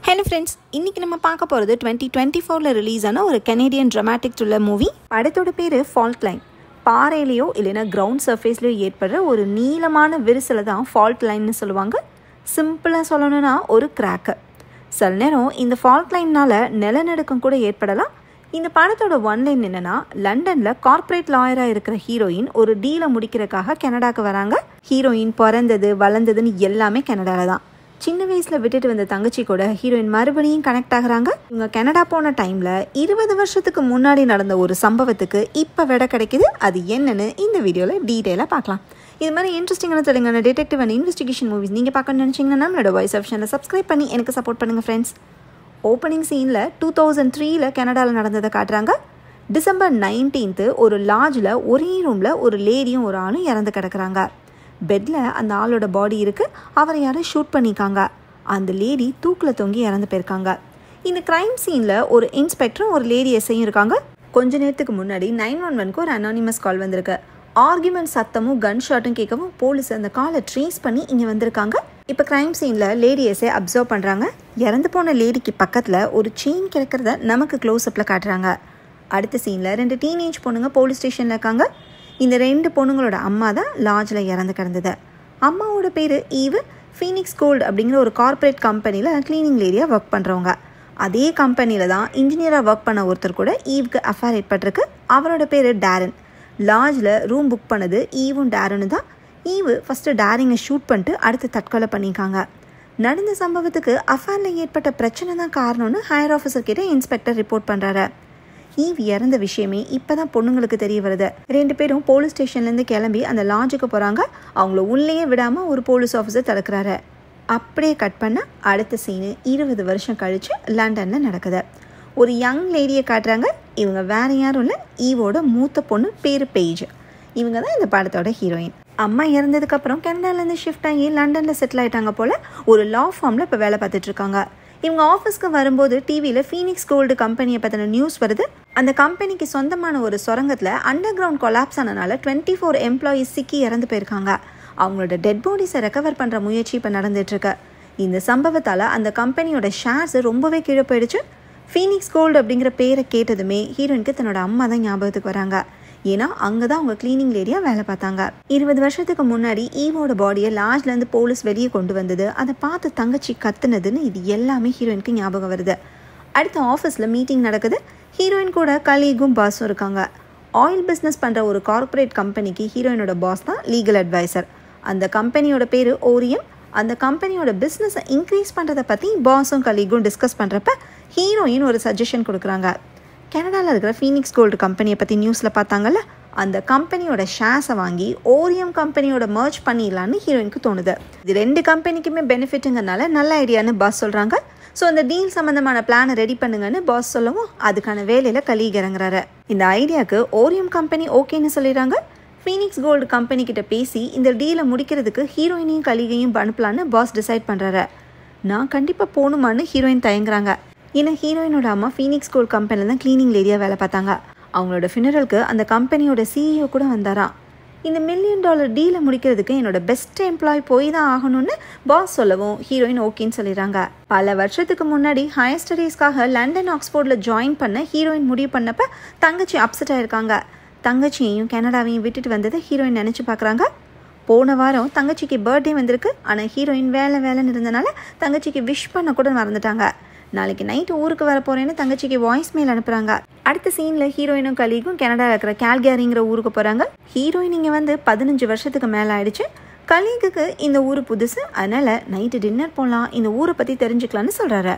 Hello friends, இன்றைக்கி நம்ம பார்க்க போகிறது 2024 ரிலீஸ் ஆன ஒரு கனேடியன் ட்ராமாட்டிக் த்ரில்லர் மூவி. படத்தோட பேர் ஃபால்ட் லைன். பாறையிலையோ இல்லைன்னா கிரவுண்ட் சர்ஃபேஸ்லையோ ஏற்படுற ஒரு நீளமான விரிசலை தான் ஃபால்ட் லைன்னு சொல்லுவாங்க. சிம்பிளாக சொல்லணும்னா ஒரு கிராக்கு. சில நேரம் இந்த ஃபால்ட் லைன்னால் நிலநடுக்கம் கூட ஏற்படலாம். இந்த படத்தோட ஒன்லைன் என்னென்னா, லண்டனில் கார்ப்பரேட் லாயராக இருக்கிற ஹீரோயின் ஒரு டீலை முடிக்கிறதுக்காக கனடாவுக்கு வராங்க. ஹீரோயின் பிறந்தது வளர்ந்ததுன்னு எல்லாமே கனடாவில் தான். சின்ன வயசில் விட்டுட்டு வந்த தங்கச்சி கூட ஹீரோயின் மறுபடியும் கனெக்ட் ஆகுறாங்க. இவங்க கனடா போன டைமில் 20 வருஷத்துக்கு முன்னாடி நடந்த ஒரு சம்பவத்துக்கு இப்போ விட கிடைக்குது. அது என்னன்னு இந்த வீடியோவில் டீட்டெயிலாக பார்க்கலாம். இது மாதிரி இன்ட்ரெஸ்டிங்கான Telangana detective and investigation movies நீங்கள் பார்க்கணும்னு நினச்சிங்கன்னா நம்மளோட வாய்ஸ் ஆப்ஷனில் சப்ஸ்கிரைப் பண்ணி எனக்கு சப்போர்ட் பண்ணுங்கள் ஃப்ரெண்ட்ஸ். ஓப்பனிங் சீனில் 2003 கனடாவில் நடந்ததை காட்டுறாங்க. டிசம்பர் 19 ஒரு லாட்ஜில் ஒரே ரூமில் ஒரு லேடியும் ஒரு ஆளும் இறந்து கிடக்குறாங்க. பெட்டில் அந்த ஆளோட பாடி இருக்குது. அவரை யாரும் ஷூட் பண்ணிக்காங்க. அந்த லேடி தூக்கில் தொங்கி இறந்து போயிருக்காங்க. இந்த க்ரைம் சீனில் ஒரு இன்ஸ்பெக்டரும் ஒரு லேடி எஸ்ஐயும் இருக்காங்க. கொஞ்ச நேரத்துக்கு முன்னாடி 911க்கு ஒரு அனானிமஸ் கால் வந்திருக்கு. ஆர்குமெண்ட் சத்தமும் கன் ஷாட்டும் கேட்கவும் போலீஸ் அந்த காலை ட்ரேஸ் பண்ணி இங்கே வந்திருக்காங்க. இப்போ க்ரைம் சீனில் லேடி எஸ்ஐ அப்சர்வ் பண்ணுறாங்க. இறந்து போன லேடிக்கு பக்கத்தில் ஒரு செயின் கிடக்கிறத நமக்கு க்ளோஸ்அப்பில் காட்டுறாங்க. அடுத்த சீனில் 2 டீனேஜ் பொண்ணுங்க போலீஸ் ஸ்டேஷனில் இருக்காங்க. இந்த 2 பொண்ணுங்களோட அம்மா தான் லாட்ஜில் இறந்து கிடந்தது. அம்மாவோட பேர் ஈவு. ஃபீனிக்ஸ் கோல்டு அப்படிங்கிற ஒரு கார்ப்பரேட் கம்பெனியில் க்ளீனிங் லேடியாக ஒர்க் பண்ணுறவங்க. அதே கம்பெனியில் தான் இன்ஜினியராக ஒர்க் பண்ண ஒருத்தர் கூட ஈவுக்கு அஃபேர் ஏற்பட்டிருக்கு. அவரோட பேர் டேரன். லாட்ஜில் ரூம் புக் பண்ணது ஈவும் டேரனு தான். ஈவு ஃபஸ்ட்டு டேரிங்கை ஷூட் பண்ணிட்டு அடுத்து தற்கொலை பண்ணியிருக்காங்க. நடந்த சம்பவத்துக்கு அஃபேரில் ஏற்பட்ட பிரச்சனை தான் காரணம்னு ஹையர் ஆஃபீஸர் கிட்ட இன்ஸ்பெக்டர் ரிப்போர்ட் பண்ணுறாரு. ஈவ் இறந்த விஷயமே இப்போ தான் பொண்ணுங்களுக்கு தெரிய வருது. 2 பேரும் போலீஸ் ஸ்டேஷன்லேருந்து கிளம்பி அந்த லாட்ஜுக்கு போகிறாங்க. அவங்கள உள்ளேயே விடாமல் ஒரு போலீஸ் ஆஃபீஸர் தடுக்கிறாரு. அப்படியே கட் பண்ண அடுத்த சீனு 20 வருஷம் கழித்து லண்டனில் நடக்குது. ஒரு யங் லேடியை காட்டுறாங்க. இவங்க வேற யாரும் இல்லை, ஈவோட மூத்த பொண்ணு பேர் பேஜ். இவங்க தான் இந்த படத்தோட ஹீரோயின். அம்மா இறந்ததுக்கப்புறம் கனடாலேருந்து ஷிஃப்ட் ஆகி லண்டனில் செட்டில் ஆகிட்டாங்க போல். ஒரு லா ஃபார்மில் இப்போ வேலை பார்த்துட்ருக்காங்க. இவங்க ஆஃபீஸ்க்கு வரும்போது டிவியில் ஃபீனிக்ஸ் கோல்டு கம்பெனியை பற்றின நியூஸ் வருது. அந்த கம்பெனிக்கு சொந்தமான ஒரு சுரங்கத்தில் அண்டர் கிரவுண்ட் கொலாப்ஸ் ஆனனால 24 எம்ப்ளாயீஸ் சிக்கி இறந்து போயிருக்காங்க. அவங்களோட டெட் பாடிஸை ரெக்கவர் பண்ணுற முயற்சி இப்போ நடந்துட்டுருக்கு. இந்த சம்பவத்தால் அந்த கம்பெனியோட ஷேர்ஸ் ரொம்பவே கீழே போயிடுச்சு. ஃபீனிக்ஸ் கோல்டு அப்படிங்கிற பேரை கேட்டதுமே ஹீரோயினுக்கு தன்னோட அம்மா தான் ஞாபகத்துக்கு வராங்க. ஏன்னா அங்கே தான் அவங்க க்ளீனிங் லேடியாக வேலை பார்த்தாங்க. 20 வருஷத்துக்கு முன்னாடி ஈவோட பாடியை லாட்ஜ்லேருந்து போலீஸ் வெளியே கொண்டு வந்தது, அதை பார்த்து தங்கச்சி கத்துனதுன்னு இது எல்லாமே ஹீரோயினுக்கு ஞாபகம் வருது. அடுத்த ஆஃபீஸில் மீட்டிங் நடக்குது. ஹீரோயின் கூட கலீகும் பாஸும் இருக்காங்க. ஆயில் பிஸ்னஸ் பண்ணுற ஒரு கார்ப்பரேட் கம்பெனிக்கு ஹீரோயினோட பாஸ் தான் லீகல் அட்வைசர். அந்த கம்பெனியோட பேர் ஓரியம். அந்த கம்பெனியோட பிஸ்னஸை இன்க்ரீஸ் பண்ணுறதை பற்றி பாஸும் கலீகும் டிஸ்கஸ் பண்ணுறப்ப ஹீரோயின் ஒரு சஜஷன் கொடுக்குறாங்க. கனடாவில் இருக்கிற ஃபீனிக்ஸ் கோல்டு கம்பெனியை பற்றி நியூஸில் பார்த்தாங்கல்ல, அந்த கம்பெனியோட ஷேர்ஸை வாங்கி ஓரியம் கம்பெனியோட மர்ஜ் பண்ணிடலான்னு ஹீரோயினுக்கு தோணுது. இது 2 கம்பெனிக்குமே பெனிஃபிட்டுங்கிறனால நல்ல ஐடியான்னு பாஸ் சொல்கிறாங்க. ஸோ அந்த டீல் சம்மந்தமான பிளானை ரெடி பண்ணுங்கன்னு பாஸ் சொல்லவும் அதுக்கான வேலையில் கலீக் இறங்குறாரு. இந்த ஐடியாவுக்கு ஓரியம் கம்பெனி ஓகேன்னு சொல்லிடுறாங்க. ஃபீனிக்ஸ் கோல்டு கம்பெனி கிட்ட பேசி இந்த டீலை முடிக்கிறதுக்கு ஹீரோயினையும் கலீகையும் அனுப்பலான்னு பாஸ் டிசைட் பண்ணுறாரு. நான் கண்டிப்பாக போகணுமான்னு ஹீரோயின் தயங்குறாங்க. ஏன்னா ஹீரோயினோட அம்மா ஃபீனிக்ஸ் கோல்டு கம்பெனியில் தான் க்ளீனிங் லேடியாக வேலை பார்த்தாங்க. அவங்களோட ஃபினரலுக்கு அந்த கம்பெனியோட சிஇஓ கூட வந்தாராம். இந்த $1 மில்லியன் டீலை முடிக்கிறதுக்கு என்னோட பெஸ்ட் எம்ப்ளாய் போய் தான் ஆகணும்னு பாஸ் சொல்லவும் ஹீரோயின் ஓகேன்னு சொல்லிடுறாங்க. பல வருஷத்துக்கு முன்னாடி ஹையர் ஸ்டடீஸ்க்காக லண்டன் ஆக்ஸ்போர்டில் ஜாயின் பண்ண ஹீரோயின் முடிவு பண்ணப்ப தங்கச்சி அப்செட் ஆயிருக்காங்க. தங்கச்சியையும் கனடாவையும் விட்டுட்டு வந்ததை ஹீரோயின் நினச்சி பார்க்குறாங்க. போன வாரம் தங்கச்சிக்கு பர்த்டே வந்திருக்கு. ஆனால் ஹீரோயின் வேலைன்னு இருந்தனால தங்கச்சிக்கு விஷ் பண்ண கூட மறந்துட்டாங்க. நாளைக்கு நைட்டு ஊருக்கு வர போகிறேன்னு தங்கச்சிக்கு வாய்ஸ் மெயில் அனுப்புகிறாங்க. அடுத்த சீனில் ஹீரோயினும் கலீகும் கனடாவில் இருக்கிற கால்கரிங்கிற ஊருக்கு போகிறாங்க. ஹீரோயின் இங்கே வந்து 15 வருஷத்துக்கு மேலே ஆயிடுச்சு. கலீகுக்கு இந்த ஊர் புதுசு, அதனால் நைட்டு டின்னர் போகலாம், இந்த ஊரை பற்றி தெரிஞ்சுக்கலான்னு சொல்கிறாரு.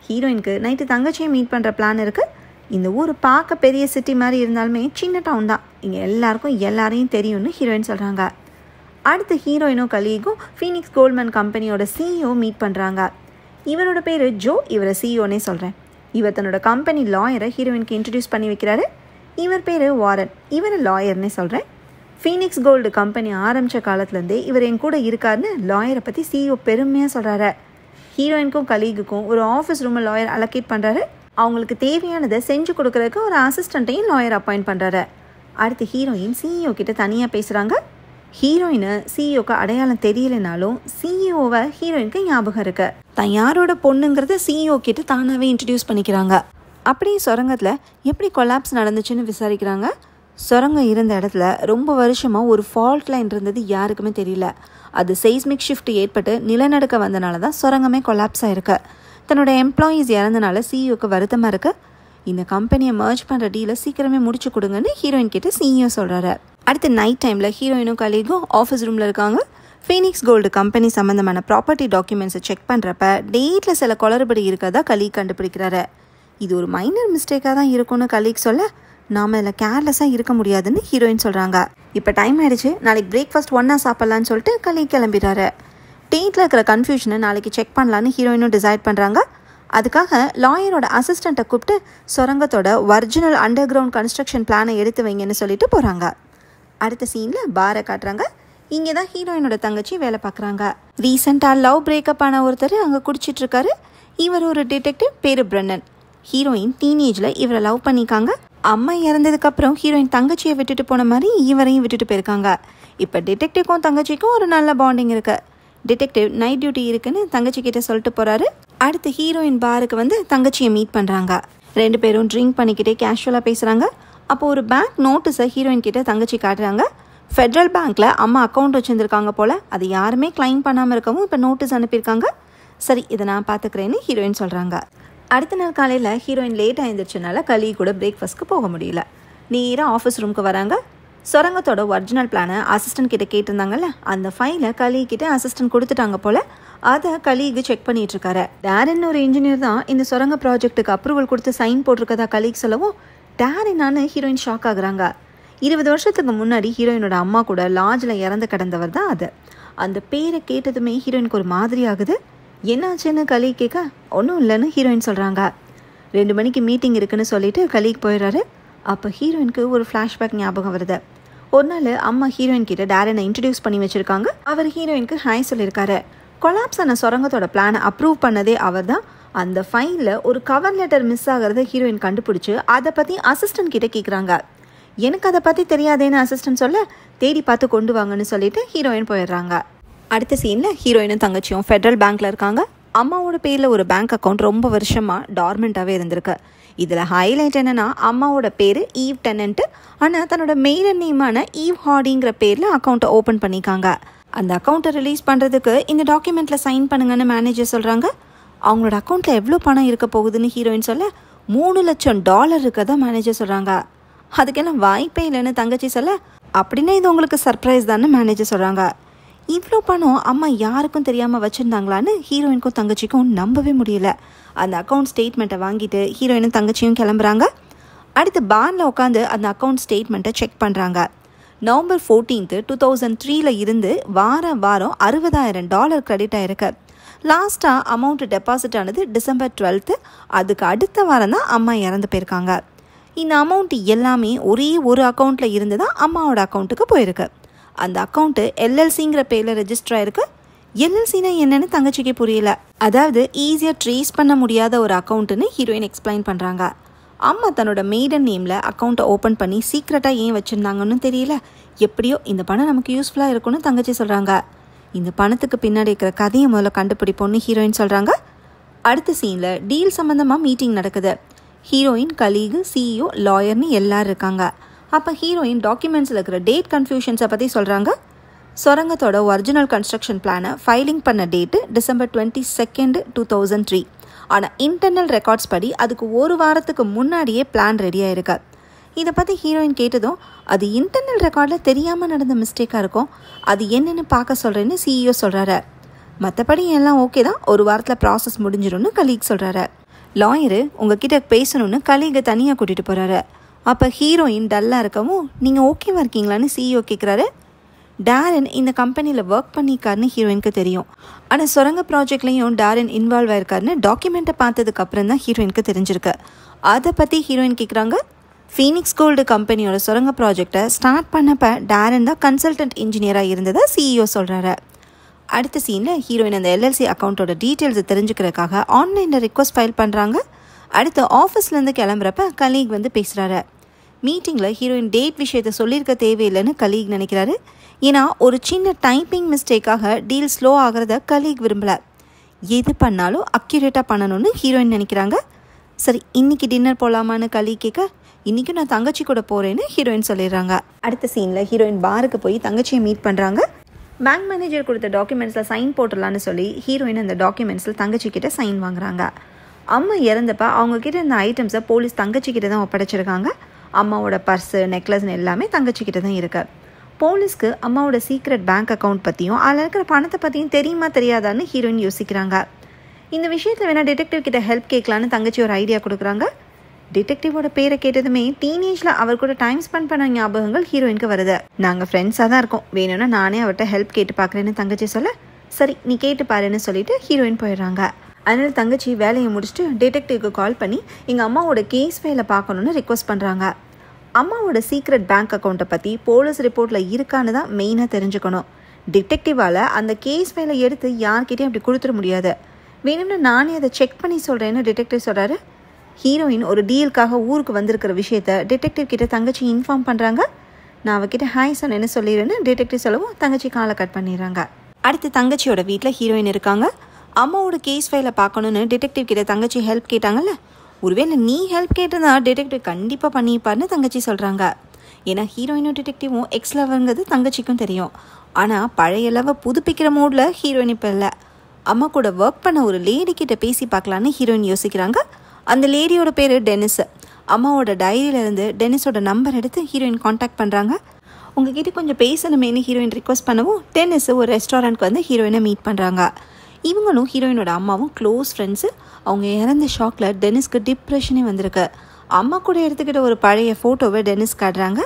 ஹீரோயினுக்கு நைட்டு தங்கச்சியை மீட் பண்ணுற பிளான் இருக்குது. இந்த ஊர் பார்க்க பெரிய சிட்டி மாதிரி இருந்தாலுமே சின்ன டவுன் தான். இங்கே எல்லாருக்கும் எல்லாரையும் தெரியும்னு ஹீரோயின் சொல்கிறாங்க. அடுத்து ஹீரோயினும் கலீகும் ஃபீனிக்ஸ் கோல்ட்மேன் கம்பெனியோட சிஇஓ மீட் பண்ணுறாங்க. இவரோட பேர் ஜோ. இவரை சிஇஓனே சொல்கிறேன். இவர் தன்னோட கம்பெனி லாயரை ஹீரோயினுக்கு இன்ட்ரடியூஸ் பண்ணி வைக்கிறாரு. இவர் பேர் வாரன். இவர் லாயர்னே சொல்கிறேன். ஃபீனிக்ஸ் கோல்டு கம்பெனி ஆரம்பித்த காலத்துலேருந்தே இவர் என் கூட இருக்காருன்னு லாயரை பற்றி சிஇஓ பெருமையாக சொல்கிறாரு. ஹீரோயினுக்கும் கலீகுக்கும் ஒரு ஆஃபீஸ் ரூமை லாயர் அலோகேட் பண்ணுறாரு. அவங்களுக்கு தேவையானதை செஞ்சு கொடுக்குறதுக்கு ஒரு அசிஸ்டண்ட்டையும் லாயர் அப்பாயிண்ட் பண்ணுறாரு. அடுத்து ஹீரோயின் சிஇஓ கிட்ட தனியாக பேசுகிறாங்க. ஹீரோயினை சிஇஓக்கு அடையாளம் தெரியலைனாலும் சிஇஓவை ஹீரோயினுக்கு ஞாபகம் இருக்கு. தான் யாரோட பொண்ணுங்கிறத சிஇஓ கிட்ட தானாகவே இன்ட்ரடியூஸ் பண்ணிக்கிறாங்க. அப்படியே சுரங்கத்தில் எப்படி கொலாப்ஸ் நடந்துச்சுன்னு விசாரிக்கிறாங்க. சுரங்கம் இருந்த இடத்துல ரொம்ப வருஷமாக ஒரு ஃபால்ட் லைன் இருந்தது யாருக்குமே தெரியல. அது செய்ஸ்மிக் ஷிஃப்ட் ஏற்பட்டு நிலநடுக்க வந்தனால தான் சுரங்கமே கொலாப்ஸ் ஆயிருக்கு. தன்னோட எம்ப்ளாயீஸ் இறந்தனால சிஇஓக்கு வருத்தமாக இருக்குது. இந்த கம்பெனியை மர்ஜ் பண்ணுற டீலை சீக்கிரமே முடிச்சு கொடுங்கன்னு ஹீரோயின் கிட்ட சிஇஓ சொல்கிறாரு. அடுத்து நைட் டைமில் ஹீரோயினும் கலீகும் ஆஃபீஸ் ரூமில் இருக்காங்க. ஃபீனிக்ஸ் கோல்டு கம்பெனி சம்மந்தமான ப்ராப்பர்ட்டி டாக்குமெண்ட்ஸை செக் பண்ணுறப்ப டேட்டில் சில குளறுபடி இருக்கிறதா கலீக் கண்டுபிடிக்கிறாரு. இது ஒரு மைனர் மிஸ்டேக்காக தான் இருக்கும்னு கலீக் சொல்ல, நாம் இதில் கேர்லெஸ்ஸாக இருக்க முடியாதுன்னு ஹீரோயின் சொல்கிறாங்க. இப்போ டைம் ஆயிடுச்சு, நாளைக்கு பிரேக்ஃபாஸ்ட் ஒன்றா சாப்பிட்லான்னு சொல்லிட்டு கலீக் கிளம்பிடுறாரு. டேட்டில் இருக்கிற கன்ஃபியூஷனை நாளைக்கு செக் பண்ணலான்னு ஹீரோயினும் டிசைட் பண்ணுறாங்க. அதுக்காக லாயரோட அசிஸ்டண்ட்டை கூப்பிட்டு சுரங்கத்தோட ஒரிஜினல் அண்டர் கிரவுண்ட் கன்ஸ்ட்ரக்ஷன் பிளானை எடுத்து வைங்கன்னு சொல்லிட்டு போகிறாங்க. அடுத்த சீனில் பாரை காட்டுறாங்க. இங்கே தான் ஹீரோயினோட தங்கச்சி வேலை பார்க்குறாங்க. ரீசெண்டாக லவ் பிரேக்கப் ஆன ஒருத்தர் அங்கே குடிச்சிட்ருக்காரு. இவர் ஒரு டிடெக்டிவ், பேர் பிரன்னன். ஹீரோயின் டீனேஜில் இவரை லவ் பண்ணிக்காங்க. அம்மா இறந்ததுக்கப்புறம் ஹீரோயின் தங்கச்சியை விட்டுட்டு போன மாதிரி இவரையும் விட்டுட்டு போயிருக்காங்க. இப்போ டிடெக்டிவ்க்கும் தங்கச்சிக்கும் ஒரு நல்ல பாண்டிங் இருக்குது. டிடெக்டிவ் நைட் டியூட்டி இருக்குன்னு தங்கச்சி கிட்ட சொல்லிட்டு போகிறாரு. அடுத்து ஹீரோயின் பாருக்கு வந்து தங்கச்சியை மீட் பண்ணுறாங்க. 2 பேரும் ட்ரிங்க் பண்ணிக்கிட்டே கேஷுவலாக பேசுகிறாங்க. அப்போ ஒரு பேங்க் நோட்டீஸை ஹீரோயின் கிட்ட தங்கச்சி காட்டுறாங்க. ஃபெட்ரல் பேங்க்கில் அம்மா அக்கௌண்ட் வச்சுருந்துருக்காங்க போல். அது யாருமே கிளைம் பண்ணாமல் இருக்கவும் இப்போ நோட்டீஸ் அனுப்பியிருக்காங்க. சரி, இதை நான் பார்த்துக்கிறேன்னு ஹீரோயின் சொல்கிறாங்க. அடுத்த நாள் காலையில் ஹீரோயின் லேட்டாக எழுந்திரிச்சனால கலீ கூட பிரேக்ஃபாஸ்ட்க்கு போக முடியல. நேராக ஆஃபீஸ் ரூமுக்கு வராங்க. சுரங்கத்தோட ஒரிஜினல் பிளானை அசிஸ்டன்ட் கிட்ட கேட்டிருந்தாங்கல்ல, அந்த ஃபைலை கலீ கிட்ட அசிஸ்டன்ட் கொடுத்துட்டாங்க போல். அதை கலீக்கு செக் பண்ணிட்டு இருக்காரு. டேரன் ஒரு இன்ஜினியர் தான் இந்த சுரங்க ப்ராஜெக்ட்டுக்கு அப்ரூவல் கொடுத்து சைன் போட்டிருக்கதா கலீக் சொல்லவும் டேரனானு ஹீரோயின் ஷாக் ஆகுறாங்க. 20 வருஷத்துக்கு முன்னாடி ஹீரோயினோட அம்மா கூட லாட்ஜில் இறந்து கிடந்தவர் தான் அது. அந்த பேரை கேட்டதுமே ஹீரோயினுக்கு ஒரு மாதிரி ஆகுது. என்னாச்சுன்னு கலீக் கேட்க ஒன்றும் இல்லைன்னு ஹீரோயின் சொல்கிறாங்க. 2 மணிக்கு மீட்டிங் இருக்குன்னு சொல்லிட்டு கலீக் போயிடுறாரு. அப்போ ஹீரோயினுக்கு ஒரு ஃப்ளாஷ்பேக் ஞாபகம் வருது. ஒரு நாள் அம்மா ஹீரோயின் கிட்ட டேரனை இன்ட்ரடியூஸ் பண்ணி வச்சுருக்காங்க. அவர் ஹீரோயினுக்கு ஹாய் சொல்லியிருக்காரு. கொலாப்ஸ் ஆன சுரங்கத்தோட பிளானை அப்ரூவ் பண்ணதே அவர் தான். அந்த ஃபைலில் ஒரு கவர் லெட்டர் மிஸ் ஆகிறத ஹீரோயின் கண்டுபிடிச்சி அதை பற்றி அசிஸ்டன்ட் கிட்ட கேட்குறாங்க. எனக்கு அதை பற்றி தெரியாதேன்னு அசிஸ்டன்ட் சொல்ல தேடி பார்த்து கொண்டு வாங்கன்னு சொல்லிட்டு ஹீரோயின் போயிடுறாங்க. அடுத்த சீனில் ஹீரோயினும் தங்கச்சியும் ஃபெட்ரல் பேங்க்கில் இருக்காங்க. அம்மாவோட பேரில் ஒரு பேங்க் அக்கௌண்ட் ரொம்ப வருஷமாக டார்மெண்ட்டாகவே இருந்திருக்கு. இதில் ஹைலைட் என்னென்னா அம்மாவோட பேர் ஈவ் டெனன்ட்டு, ஆனால் தன்னோட மெய்டன் நேமான ஈவ் ஹார்டிங்கிற பேரில் அக்கௌண்ட்டை ஓப்பன் பண்ணிக்காங்க. அந்த அக்கௌண்ட்டை ரிலீஸ் பண்ணுறதுக்கு இந்த டாக்குமெண்ட்டில் சைன் பண்ணுங்கன்னு மேனேஜர் சொல்கிறாங்க. அவங்களோட அக்கௌண்ட்டில் எவ்வளோ பணம் இருக்க போகுதுன்னு ஹீரோயின் சொல்ல $3 லட்சம் இருக்கதா மேனேஜர் சொல்கிறாங்க. அதுக்கெல்லாம் வாய்ப்பே இல்லைன்னு தங்கச்சி சொல்ல அப்படின்னா இது உங்களுக்கு சர்ப்ரைஸ் தான்னு மேனேஜர் சொல்கிறாங்க. இவ்வளோ பணம் அம்மா யாருக்கும் தெரியாமல் வச்சுருந்தாங்களான்னு ஹீரோயினுக்கும் தங்கச்சிக்கும் நம்பவே முடியல. அந்த அக்கௌண்ட் ஸ்டேட்மெண்ட்டை வாங்கிட்டு ஹீரோயினும் தங்கச்சியும் கிளம்புறாங்க. அடுத்து பாரில் உட்காந்து அந்த அக்கௌண்ட் ஸ்டேட்மெண்ட்டை செக் பண்ணுறாங்க. நவம்பர் 14, 2003 இருந்து வாரம் $60,000 கிரெடிட் ஆயிருக்கு. லாஸ்ட்டாக அமௌண்ட் டெபாசிட் ஆனது டிசம்பர் 12. அதுக்கு அடுத்த வாரம் தான் அம்மா இறந்து போயிருக்காங்க. இந்த அமௌண்ட் எல்லாமே ஒரே ஒரு அக்கௌண்ட்டில் இருந்து தான் அம்மாவோட அக்கௌண்ட்டுக்கு போயிருக்கு. அந்த அக்கௌண்ட்டு எல்எல்சிங்கிற பேரில் ரெஜிஸ்டர் ஆயிருக்கு. எல்எல்சினா என்னன்னு தங்கச்சிக்கு புரியல. அதாவது ஈஸியாக ட்ரேஸ் பண்ண முடியாத ஒரு அக்கௌண்ட்டுன்னு ஹீரோயின் எக்ஸ்பிளைன் பண்ணுறாங்க. அம்மா தன்னோட மெய்டன் நேமில் அக்கௌண்ட்டை ஓப்பன் பண்ணி சீக்ரெட்டாக ஏன் வச்சுருந்தாங்கன்னு தெரியல. எப்படியோ இந்த பணம் நமக்கு யூஸ்ஃபுல்லாக இருக்கும்னு தங்கச்சி சொல்கிறாங்க. இந்த பணத்துக்கு பின்னாடி இருக்கிற கதையை முதல்ல கண்டுபிடிப்போன்னு ஹீரோயின் சொல்கிறாங்க. அடுத்த சீனில் டீல் சம்மந்தமாக மீட்டிங் நடக்குது. ஹீரோயின், கலீகு, சிஇஓ, லாயர்னு எல்லாரும் இருக்காங்க. அப்போ ஹீரோயின் டாக்குமெண்ட்ஸில் இருக்கிற டேட் கன்ஃபியூஷன்ஸை பற்றி சொல்கிறாங்க. சுரங்கத்தோட ஒரிஜினல் கன்ஸ்ட்ரக்ஷன் பிளானை ஃபைலிங் பண்ண டேட்டு டிசம்பர் 22, 2003. ஆனால் இன்டர்னல் ரெக்கார்ட்ஸ் படி அதுக்கு ஒரு வாரத்துக்கு முன்னாடியே பிளான் ரெடியாக இருக்கு. இதை பற்றி ஹீரோயின் கேட்டதும் அது இன்டர்னல் ரெக்கார்டில் தெரியாமல் நடந்த மிஸ்டேக்காக இருக்கும், அது என்னென்னு பார்க்க சொல்கிறேன்னு சிஇஓ சொல்கிறாரு. மற்றபடி எல்லாம் ஓகே தான், ஒரு வாரத்தில் ப்ராசஸ் முடிஞ்சிடும்னு கலீக் சொல்கிறாரு. லாயரு உங்ககிட்ட பேசணும்னு கலீகை தனியாக கூட்டிகிட்டு போகிறாரு. அப்போ ஹீரோயின் டல்லாக இருக்கவும் நீங்கள் ஓகேவா இருக்கீங்களான்னு சிஇஓ கேட்குறாரு. டேரன் இந்த கம்பெனியில் ஒர்க் பண்ணிக்காருன்னு ஹீரோயினுக்கு தெரியும். ஆனால் சுரங்க ப்ராஜெக்ட்லேயும் டேரன் இன்வால்வ் ஆயிருக்காருன்னு டாக்குமெண்ட்டை பார்த்ததுக்கு அப்புறம் தான் ஹீரோயினுக்கு தெரிஞ்சிருக்கு. அதை பற்றி ஹீரோயின் கேட்குறாங்க. ஃபீனிக்ஸ் கோல்டு கம்பெனியோட சுரங்க ப்ராஜெக்டை ஸ்டார்ட் பண்ணப்போ டேரன் தான் கன்சல்டன்ட் இன்ஜினியராக இருந்ததா சிஇஓ சொல்கிறாரு. அடுத்த சீனில் ஹீரோயின் அந்த எல்எல்சி அக்கௌண்ட்டோட டீட்டெயில்ஸை தெரிஞ்சுக்கிறதுக்காக ஆன்லைனில் ரிக்வஸ்ட் ஃபைல் பண்ணுறாங்க. அடுத்து ஆஃபீஸ்லேருந்து கிளம்புறப்ப கலீக் வந்து பேசுகிறாரு. மீட்டிங்கில் ஹீரோயின் டேட் விஷயத்தை சொல்லியிருக்க தேவையில்லைன்னு கலீக் நினைக்கிறாரு. ஏன்னா ஒரு சின்ன டைப்பிங் மிஸ்டேக்காக டீல் ஸ்லோ ஆகிறத கலீக் விரும்பலை. எது பண்ணாலும் அக்யூரேட்டாக பண்ணணும்னு ஹீரோயின் நினைக்கிறாங்க. சரி, இன்றைக்கி டின்னர் போகலாமான்னு கலீக் கேட்க, இன்றைக்கும் நான் தங்கச்சி கூட போகிறேன்னு ஹீரோயின் சொல்லிடுறாங்க. அடுத்த சீனில் ஹீரோயின் பாருக்கு போய் தங்கச்சியை மீட் பண்ணுறாங்க. பேங்க் மேனேஜர் கொடுத்த டாக்குமெண்ட்ஸில் சைன் போட்டுடலான்னு சொல்லி ஹீரோயின் அந்த டாக்குமெண்ட்ஸில் தங்கச்சிக்கிட்ட சைன் வாங்குறாங்க. அம்மா இறந்தப்ப அவங்கக்கிட்ட இந்த ஐட்டம்ஸை போலீஸ் தங்கச்சிக்கிட்ட தான் ஒப்படைச்சிருக்காங்க. அம்மாவோட பர்ஸு, நெக்லஸ்னு எல்லாமே தங்கச்சிக்கிட்ட தான் இருக்குது. போலீஸ்க்கு அம்மாவோட சீக்ரெட் பேங்க் அக்கௌண்ட் பற்றியும் அதில் இருக்கிற பணத்தை பற்றியும் தெரியுமா தெரியாதான்னு ஹீரோயின் யோசிக்கிறாங்க. இந்த விஷயத்தில் வேணால் டிடெக்டிவ் கிட்ட ஹெல்ப் கேட்கலான்னு தங்கச்சி ஒரு ஐடியா கொடுக்குறாங்க. டிடெக்டிவோட பேரை கேட்டதுமே டீனேஜில் அவர் கூட டைம் ஸ்பெண்ட் பண்ண ஞாபகங்கள் ஹீரோயினுக்கு வருது. நாங்கள் ஃப்ரெண்ட்ஸாக தான் இருக்கோம், வேணும்னா நானே அவர்கிட்ட ஹெல்ப் கேட்டு பார்க்குறேன்னு தங்கச்சி சொல்ல, சரி நீ கேட்டு பாருன்னு சொல்லிட்டு ஹீரோயின் போயிடுறாங்க. அதனால் தங்கச்சி வேலையை முடிச்சுட்டு டிடெக்டிவ்க்கு கால் பண்ணி எங்கள் அம்மாவோட கேஸ் ஃபைலை பார்க்கணுன்னு ரிக்வஸ்ட் பண்ணுறாங்க. அம்மாவோட சீக்ரெட் பேங்க் அக்கௌண்ட்டை பற்றி போலீஸ் ரிப்போர்ட்டில் இருக்கான்னு தான் மெயினாக தெரிஞ்சுக்கணும். டிடெக்டிவால் அந்த கேஸ் ஃபைலை எடுத்து யார்கிட்டையும் அப்படி கொடுத்துட முடியாது, வேணும்னா நானே அதை செக் பண்ணி சொல்கிறேன்னு டிடெக்டிவ் சொல்கிறாரு. ஹீரோயின் ஒரு டீலுக்காக ஊருக்கு வந்திருக்கிற விஷயத்த டிடெக்டிவ் கிட்ட தங்கச்சி இன்ஃபார்ம் பண்ணுறாங்க. நான் அவகிட்ட ஹாய் சொன்னேன்னு சொல்லிடுறேன்னு டிடெக்டிவ் சொல்லவும் தங்கச்சி காலை கட் பண்ணிடுறாங்க. அடுத்து தங்கச்சியோட வீட்டில் ஹீரோயின் இருக்காங்க. அம்மாவோட கேஸ் ஃபைலை பார்க்கணுன்னு டிடெக்டிவ் கிட்ட தங்கச்சி ஹெல்ப் கேட்டாங்கல்ல, ஒருவேளை நீ ஹெல்ப் கேட்டதா டிடெக்டிவ் கண்டிப்பாக பண்ணிப்பார்னு தங்கச்சி சொல்கிறாங்க. ஏன்னா ஹீரோயினும் டிடெக்டிவும் எக்ஸ் லவருங்கிறது தங்கச்சிக்கும் தெரியும். ஆனால் பழைய லவ் புதுப்பிக்கிற மோடில் ஹீரோயின் இப்போ இல்லை. அம்மா கூட ஒர்க் பண்ண ஒரு லேடி கிட்ட பேசி பார்க்கலான்னு ஹீரோயின் யோசிக்கிறாங்க. அந்த லேடியோட பேர் டெனிஸ். அம்மாவோட டைரியிலேருந்து டெனிஸோட நம்பர் எடுத்து ஹீரோயின் காண்டாக்ட் பண்ணுறாங்க. உங்ககிட்ட கொஞ்சம் பேசணுமேனு ஹீரோயின் ரிக்வஸ்ட் பண்ணவும் டெனிஸ் ஒரு ரெஸ்டாரண்ட்க்கு வந்து ஹீரோயினை மீட் பண்ணுறாங்க. இவங்களும் ஹீரோயினோட அம்மாவும் க்ளோஸ் ஃப்ரெண்ட்ஸு. அவங்க இறந்த ஷாக்கில் டெனிஸ்க்கு டிப்ரெஷனே வந்திருக்கு. அம்மா கூட எடுத்துக்கிட்ட ஒரு பழைய ஃபோட்டோவை டெனிஸ் காட்டுறாங்க.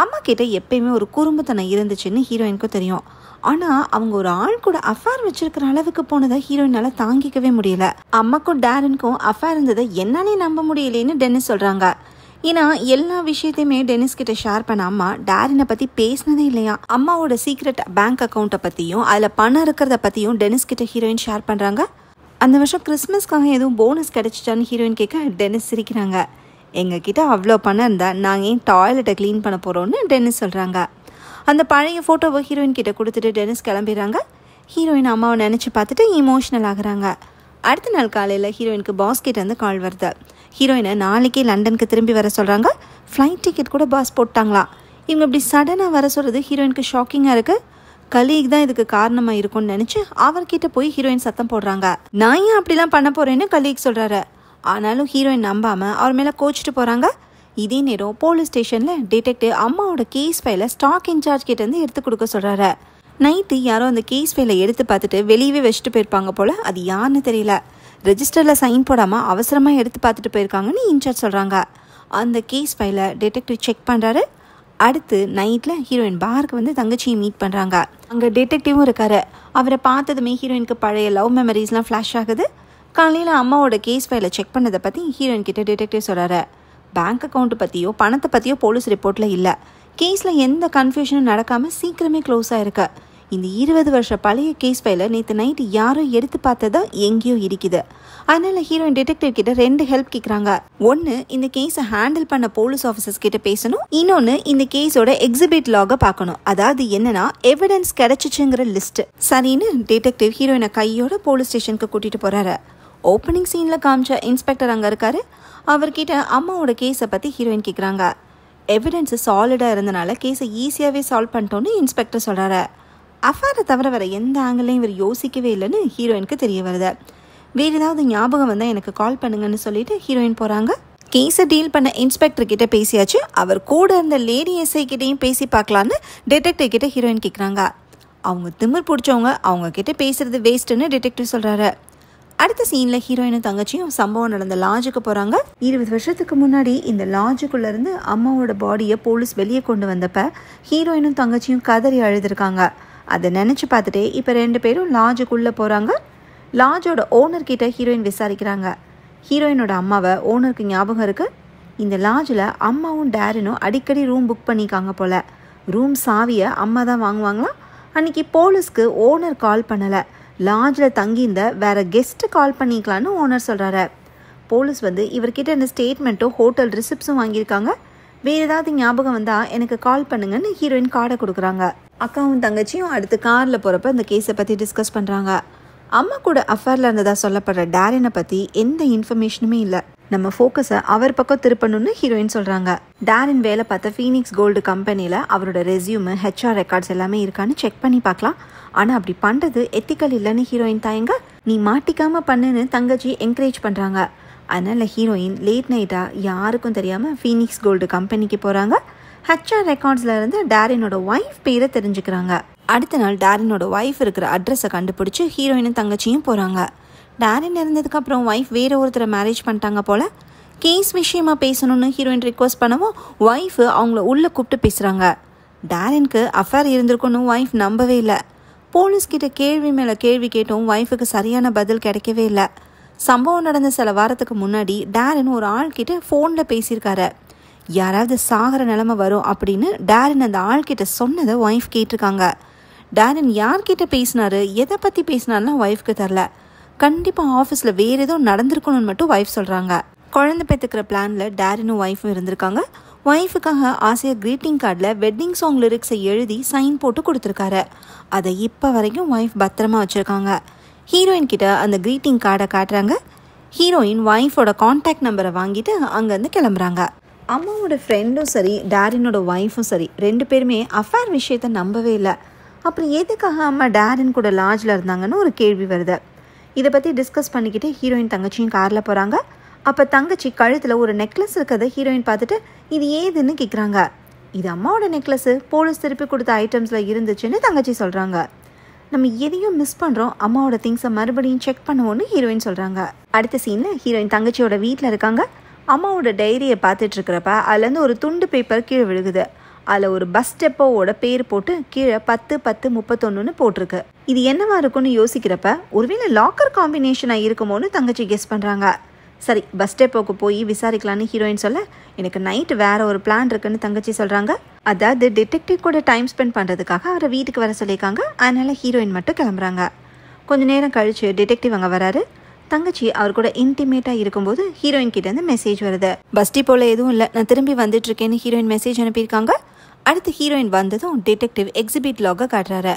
அம்மா கிட்ட எப்பயுமே ஒரு குறும்புத்தனம் இருந்துச்சுன்னு ஹீரோயினுக்கும் தெரியும். ஆனால் அவங்க ஒரு ஆள் கூட அஃபேர் வச்சிருக்கிற அளவுக்கு போனதை ஹீரோயினால் தாங்கிக்கவே முடியல. அம்மாக்கும் டேரனுக்கும் அஃபேர் இருந்ததை என்னன்னே நம்ப முடியலேன்னு டெனிஸ் சொல்கிறாங்க. ஏன்னா எல்லா விஷயத்தையுமே டெனிஸ் கிட்ட ஷேர் பண்ண அம்மா டேரனை பற்றி பேசினதே இல்லையா. அம்மாவோட சீக்ரெட் பேங்க் அக்கௌண்ட்டை பற்றியும் அதில் பணம் இருக்கிறத பற்றியும் டெனிஸ் கிட்ட ஹீரோயின் ஷேர் பண்ணுறாங்க. அந்த வருஷம் கிறிஸ்மஸ்க்காக எதுவும் போனஸ் கிடைச்சிச்சான்னு ஹீரோயின் கேட்க டெனிஸ் சிரிக்கிறாங்க. எங்ககிட்ட அவ்வளோ பணம் இருந்தால் நாங்கள் ஏன் டாய்லெட்டை க்ளீன் பண்ண போகிறோன்னு டெனிஸ் சொல்கிறாங்க. அந்த பழைய ஃபோட்டோவை ஹீரோயின் கிட்ட கொடுத்துட்டு டெனிஸ் கிளம்பிடுறாங்க. ஹீரோயின் அம்மாவை நினச்சி பார்த்துட்டு இமோஷனல் ஆகுறாங்க. அடுத்த நாள் காலையில் ஹீரோயினுக்கு பாஸ் கிட்ட வந்து கால் வருது. ஹீரோயினை நாளைக்கே லண்டனுக்கு திரும்பி வர சொல்கிறாங்க. ஃப்ளைட் டிக்கெட் கூட பாஸ் போட்டாங்களா. இவங்க இப்படி சடனாக வர சொல்கிறது ஹீரோயினுக்கு ஷாக்கிங்காக இருக்குது. கலீக் தான் இதுக்கு காரணமாக இருக்கும்னு நினச்சி அவர்கிட்ட போய் ஹீரோயின் சத்தம் போடுறாங்க. நான் ஏன் அப்படிலாம் பண்ண போகிறேன்னு கலீக் சொல்கிறாரு. ஆனாலும் ஹீரோயின் நம்பாமல் அவர் மேலே கோச்சிட்டு போகிறாங்க. இதே நேரம் போலீஸ் ஸ்டேஷனில் டிடெக்டிவ் அம்மாவோட கேஸ் ஃபைலை ஸ்டாக் இன்சார்ஜ் கிட்டேருந்து எடுத்து கொடுக்க சொல்கிறாரு. நைட்டு யாரோ அந்த கேஸ் ஃபைலை எடுத்து பார்த்துட்டு வெளியவே வச்சுட்டு போயிருப்பாங்க போல், அது யாருன்னு தெரியல. ரெஜிஸ்டரில் சைன் போடாமல் அவசரமாக எடுத்து பார்த்துட்டு போயிருக்காங்கன்னு இன்சார்ஜ் சொல்கிறாங்க. அந்த கேஸ் ஃபைலை டிடெக்டிவ் செக் பண்ணுறாரு. அடுத்து நைட்டில் ஹீரோயின் பாருக்கு வந்து தங்கச்சியை மீட் பண்ணுறாங்க. அங்கே டிடெக்டிவும் இருக்காரு. அவரை பார்த்ததுமே ஹீரோயினுக்கு பழைய லவ் மெமரிஸ்லாம் ஃப்ளாஷ் ஆகுது. காலையில் அம்மாவோட கேஸ் ஃபைலை செக் பண்ணதை பற்றி ஹீரோயின் கிட்ட டிடெக்டிவ் சொல்கிறாரு. பேங்க் அக்கௌண்ட் பற்றியோ பணத்தை பற்றியோ போலீஸ் ரிப்போர்ட்டில் இல்லை. கேஸில் எந்த கன்ஃபியூஷனும் நடக்காமல் சீக்கிரமே க்ளோஸ் ஆகிருக்கு. இந்த 20 வருஷ பழைய கேஸ் ஃபைலை நேற்று நைட்டு யாரோ எடுத்து பார்த்ததா எங்கேயோ இருக்குது. அதனால் ஹீரோயின் டிடெக்டிவ் கிட்ட 2 ஹெல்ப் கேட்குறாங்க. ஒன்று, இந்த கேஸை ஹேண்டில் பண்ண போலீஸ் ஆஃபீஸர்ஸ் கிட்ட பேசணும். இன்னொன்று, இந்த கேஸோட எக்ஸிபிட் லாகை பார்க்கணும். அதாவது என்னன்னா எவிடன்ஸ் கிடைச்சிச்சுங்கிற லிஸ்ட். சரின்னு டிடெக்டிவ் ஹீரோயினை கையோட போலீஸ் ஸ்டேஷனுக்கு கூட்டிகிட்டு போகிறாரு. ஓப்பனிங் சீனில் காமிச்ச இன்ஸ்பெக்டர் அங்கே இருக்காரு. அவர்கிட்ட அம்மாவோட கேஸை பற்றி ஹீரோயின் கேட்குறாங்க. எவிடன்ஸு சாலிடாக இருந்தனால கேஸை ஈஸியாகவே சால்வ் பண்ணிட்டோன்னு இன்ஸ்பெக்டர் சொல்கிறாரு. அஃபேரை தவிர வேறு எந்த ஆங்கிளையும் இவர் யோசிக்கவே இல்லைன்னு ஹீரோயினுக்கு தெரிய வருது. வேறு ஏதாவது ஞாபகம் வந்தால் எனக்கு கால் பண்ணுங்கன்னு சொல்லிட்டு ஹீரோயின் போகிறாங்க. கேஸை டீல் பண்ண இன்ஸ்பெக்டர் கிட்ட பேசியாச்சு. அவர் கூட இருந்த லேடி எஸ்ஐ கிட்டையும் பேசி பார்க்கலான்னு டிடெக்டிவ் கிட்ட ஹீரோயின் கேட்குறாங்க. அவங்க திமிர் பிடிச்சவங்க, அவங்க கிட்ட பேசுறது வேஸ்ட்டுன்னு டிடெக்டிவ் சொல்கிறாரு. அடுத்த சீனில் ஹீரோயினும் தங்கச்சியும் சம்பவம் நடந்த லாட்ஜுக்கு போகிறாங்க. 20 வருஷத்துக்கு முன்னாடி இந்த லாட்ஜுக்குள்ளேருந்து அம்மாவோட பாடியை போலீஸ் வெளியே கொண்டு வந்தப்ப ஹீரோயினும் தங்கச்சியும் கதறி அழுதுருக்காங்க. அதை நினச்சி பார்த்துட்டே இப்போ 2 பேரும் லாட்ஜுக்குள்ளே போகிறாங்க. லாட்ஜோட ஓனர்கிட்ட ஹீரோயின் விசாரிக்கிறாங்க. ஹீரோயினோட அம்மாவை ஓனருக்கு ஞாபகம் இருக்குது. இந்த லாட்ஜில் அம்மாவும் டேரனும் அடிக்கடி ரூம் புக் பண்ணிக்காங்க போல். ரூம் சாவியை அம்மா தான் வாங்குவாங்களாம். அன்றைக்கி போலீஸ்க்கு ஓனர் கால் பண்ணலை. லாட்ஜில் தங்கியிருந்த வேறு கெஸ்ட்டு கால் பண்ணிக்கலான்னு ஓனர் சொல்கிறாரு. போலீஸ் வந்து இவர்கிட்ட இந்த ஸ்டேட்மெண்ட்டும் ஹோட்டல் ரிசிப்ட்ஸும் வாங்கியிருக்காங்க. வேறு ஏதாவது ஞாபகம் வந்தால் எனக்கு கால் பண்ணுங்கன்னு ஹீரோயின் கார்டை கொடுக்குறாங்க. அக்காவும் தங்கச்சியும் அடுத்து காரில் போகிறப்ப இந்த கேஸை பற்றி டிஸ்கஸ் பண்ணுறாங்க. அம்மா கூட அஃபேரில் இருந்ததா சொல்லப்படுற டேரனை பற்றி எந்த இன்ஃபர்மேஷனுமே இல்லை. நம்ம ஃபோக்கஸை அவர் பக்கம் திருப்பணும்னு ஹீரோயின் சொல்கிறாங்க. டேரன் வேலை பார்த்த ஃபீனிக்ஸ் கோல்டு கம்பெனியில் அவரோட ரெஸ்யூமு, HR ரெக்கார்ட்ஸ் எல்லாமே இருக்கான்னு செக் பண்ணி பார்க்கலாம். ஆனால் அப்படி பண்ணுறது எத்திக்கல் இல்லைன்னு ஹீரோயின் தயங்க, நீ மாட்டிக்காமல் பண்ணுன்னு தங்கச்சி என்கரேஜ் பண்ணுறாங்க. அதனால் ஹீரோயின் லேட் நைட்டாக யாருக்கும் தெரியாமல் ஃபீனிக்ஸ் கோல்டு கம்பெனிக்கு போகிறாங்க. HR ரெக்கார்ட்ஸில் இருந்து டேரனோட ஒய்ஃப் பேரை தெரிஞ்சுக்கிறாங்க. அடுத்த நாள் டேரனோட ஒய்ஃப் இருக்கிற அட்ரஸை கண்டுபிடிச்சி ஹீரோயினும் தங்கச்சியும் போகிறாங்க. டேரன் இருந்ததுக்கப்புறம் ஒய்ஃப் வேறு ஒருத்தரை மேரேஜ் பண்ணிட்டாங்க போல். கேஸ் விஷயமா பேசணும்னு ஹீரோயின் ரிக்வஸ்ட் பண்ணவும் ஒய்ஃபு அவங்கள உள்ளே கூப்பிட்டு பேசுகிறாங்க. டேரனுக்கு அஃபேர் இருந்திருக்குன்னு ஒய்ஃப் நம்பவே இல்லை. போலீஸ்கிட்ட கேள்வி மேலே கேள்வி கேட்டும் ஒய்ஃபுக்கு சரியான பதில் கிடைக்கவே இல்லை. சம்பவம் நடந்த சில வாரத்துக்கு முன்னாடி டேரன் ஒரு ஆள்கிட்ட ஃபோனில் பேசியிருக்காரு. யாராவது சாகிற நிலைமை வரும் அப்படின்னு டேரன் அந்த ஆள்கிட்ட சொன்னதை ஒய்ஃப் கேட்டிருக்காங்க. டேரன் யார்கிட்ட பேசினாரு, எதை பற்றி பேசினார்னா ஒய்ஃப்க்கு தெரில. கண்டிப்பாக ஆஃபீஸில் வேறு ஏதோ நடந்திருக்கணும்னு மட்டும் ஒய்ஃப் சொல்கிறாங்க. குழந்தை பெற்றுக்கிற பிளானில் டேரனும் ஒய்ஃபும் இருந்திருக்காங்க. ஒய்ஃபுக்காக ஆசையாக க்ரீட்டிங் கார்டில் வெட்டிங் சாங் லிரிக்ஸை எழுதி சைன் போட்டு கொடுத்துருக்காரு. அதை இப்போ வரைக்கும் ஒய்ஃப் பத்திரமா வச்சுருக்காங்க. ஹீரோயின் கிட்ட அந்த க்ரீட்டிங் கார்டை காட்டுறாங்க. ஹீரோயின் ஒய்ஃபோட கான்டாக்ட் நம்பரை வாங்கிட்டு அங்கேருந்து கிளம்புறாங்க. அம்மாவோட ஃப்ரெண்டும் சரி, டேரனோட ஒய்ஃபும் சரி, 2 பேருமே அஃபேர் விஷயத்தை நம்பவே இல்லை. அப்புறம் எதுக்காக அம்மா டேரன் கூட லாட்ஜில் இருந்தாங்கன்னு ஒரு கேள்வி வருது. இதை பற்றி டிஸ்கஸ் பண்ணிக்கிட்டு ஹீரோயின் தங்கச்சியும் காரில் போகிறாங்க. அப்போ தங்கச்சி கழுத்தில் ஒரு நெக்லஸ் இருக்கிறத ஹீரோயின் பார்த்துட்டு இது ஏதுன்னு கேட்குறாங்க. இது அம்மாவோட நெக்லஸ்ஸு, போலீஸ் திருப்பி கொடுத்த ஐட்டம்ஸில் இருந்துச்சுன்னு தங்கச்சி சொல்கிறாங்க. நம்ம எதையும் மிஸ் பண்ணுறோம், அம்மாவோட திங்ஸை மறுபடியும் செக் பண்ணுவோன்னு ஹீரோயின் சொல்கிறாங்க. அடுத்த சீனில் ஹீரோயின் தங்கச்சியோட வீட்டில் இருக்காங்க. அம்மாவோட டைரியை பார்த்துட்டு இருக்கிறப்ப அதுலேருந்து ஒரு துண்டு பேப்பர் கீழே விழுகுது. அதில் ஒரு பஸ் டெப்போவோட பேர் போட்டு கீழே 10-10-31 போட்டிருக்கு. இது என்னவா இருக்குன்னு யோசிக்கிறப்ப ஒருவேளை லாக்கர் காம்பினேஷனாக இருக்குமோன்னு தங்கச்சி கெஸ் பண்ணுறாங்க. சரி, பஸ் டெப்போக்கு போய் விசாரிக்கலான்னு ஹீரோயின் சொல்ல, எனக்கு நைட்டு வேற ஒரு பிளான் இருக்குன்னு தங்கச்சி சொல்கிறாங்க. அதாவது டிடெக்டிவ் கூட டைம் ஸ்பெண்ட் பண்ணுறதுக்காக அவரை வீட்டுக்கு வர சொல்லியிருக்காங்க. அதனால் ஹீரோயின் மட்டும் கிளம்புறாங்க. கொஞ்சம் நேரம் கழிச்சு டிடெக்டிவ் அங்கே வராரு. தங்கச்சி அவர் கூட இன்டிமேட்டாக இருக்கும்போது ஹீரோயின் கிட்டேருந்து மெசேஜ் வருது. பஸ் டிப்போவில் எதுவும் இல்லை, நான் திரும்பி வந்துட்டுருக்கேன்னு ஹீரோயின் மெசேஜ் அனுப்பியிருக்காங்க. அடுத்து ஹீரோயின் வந்ததும் டிடெக்டிவ் எக்ஸிபிட் லாகை காட்டுறாரு.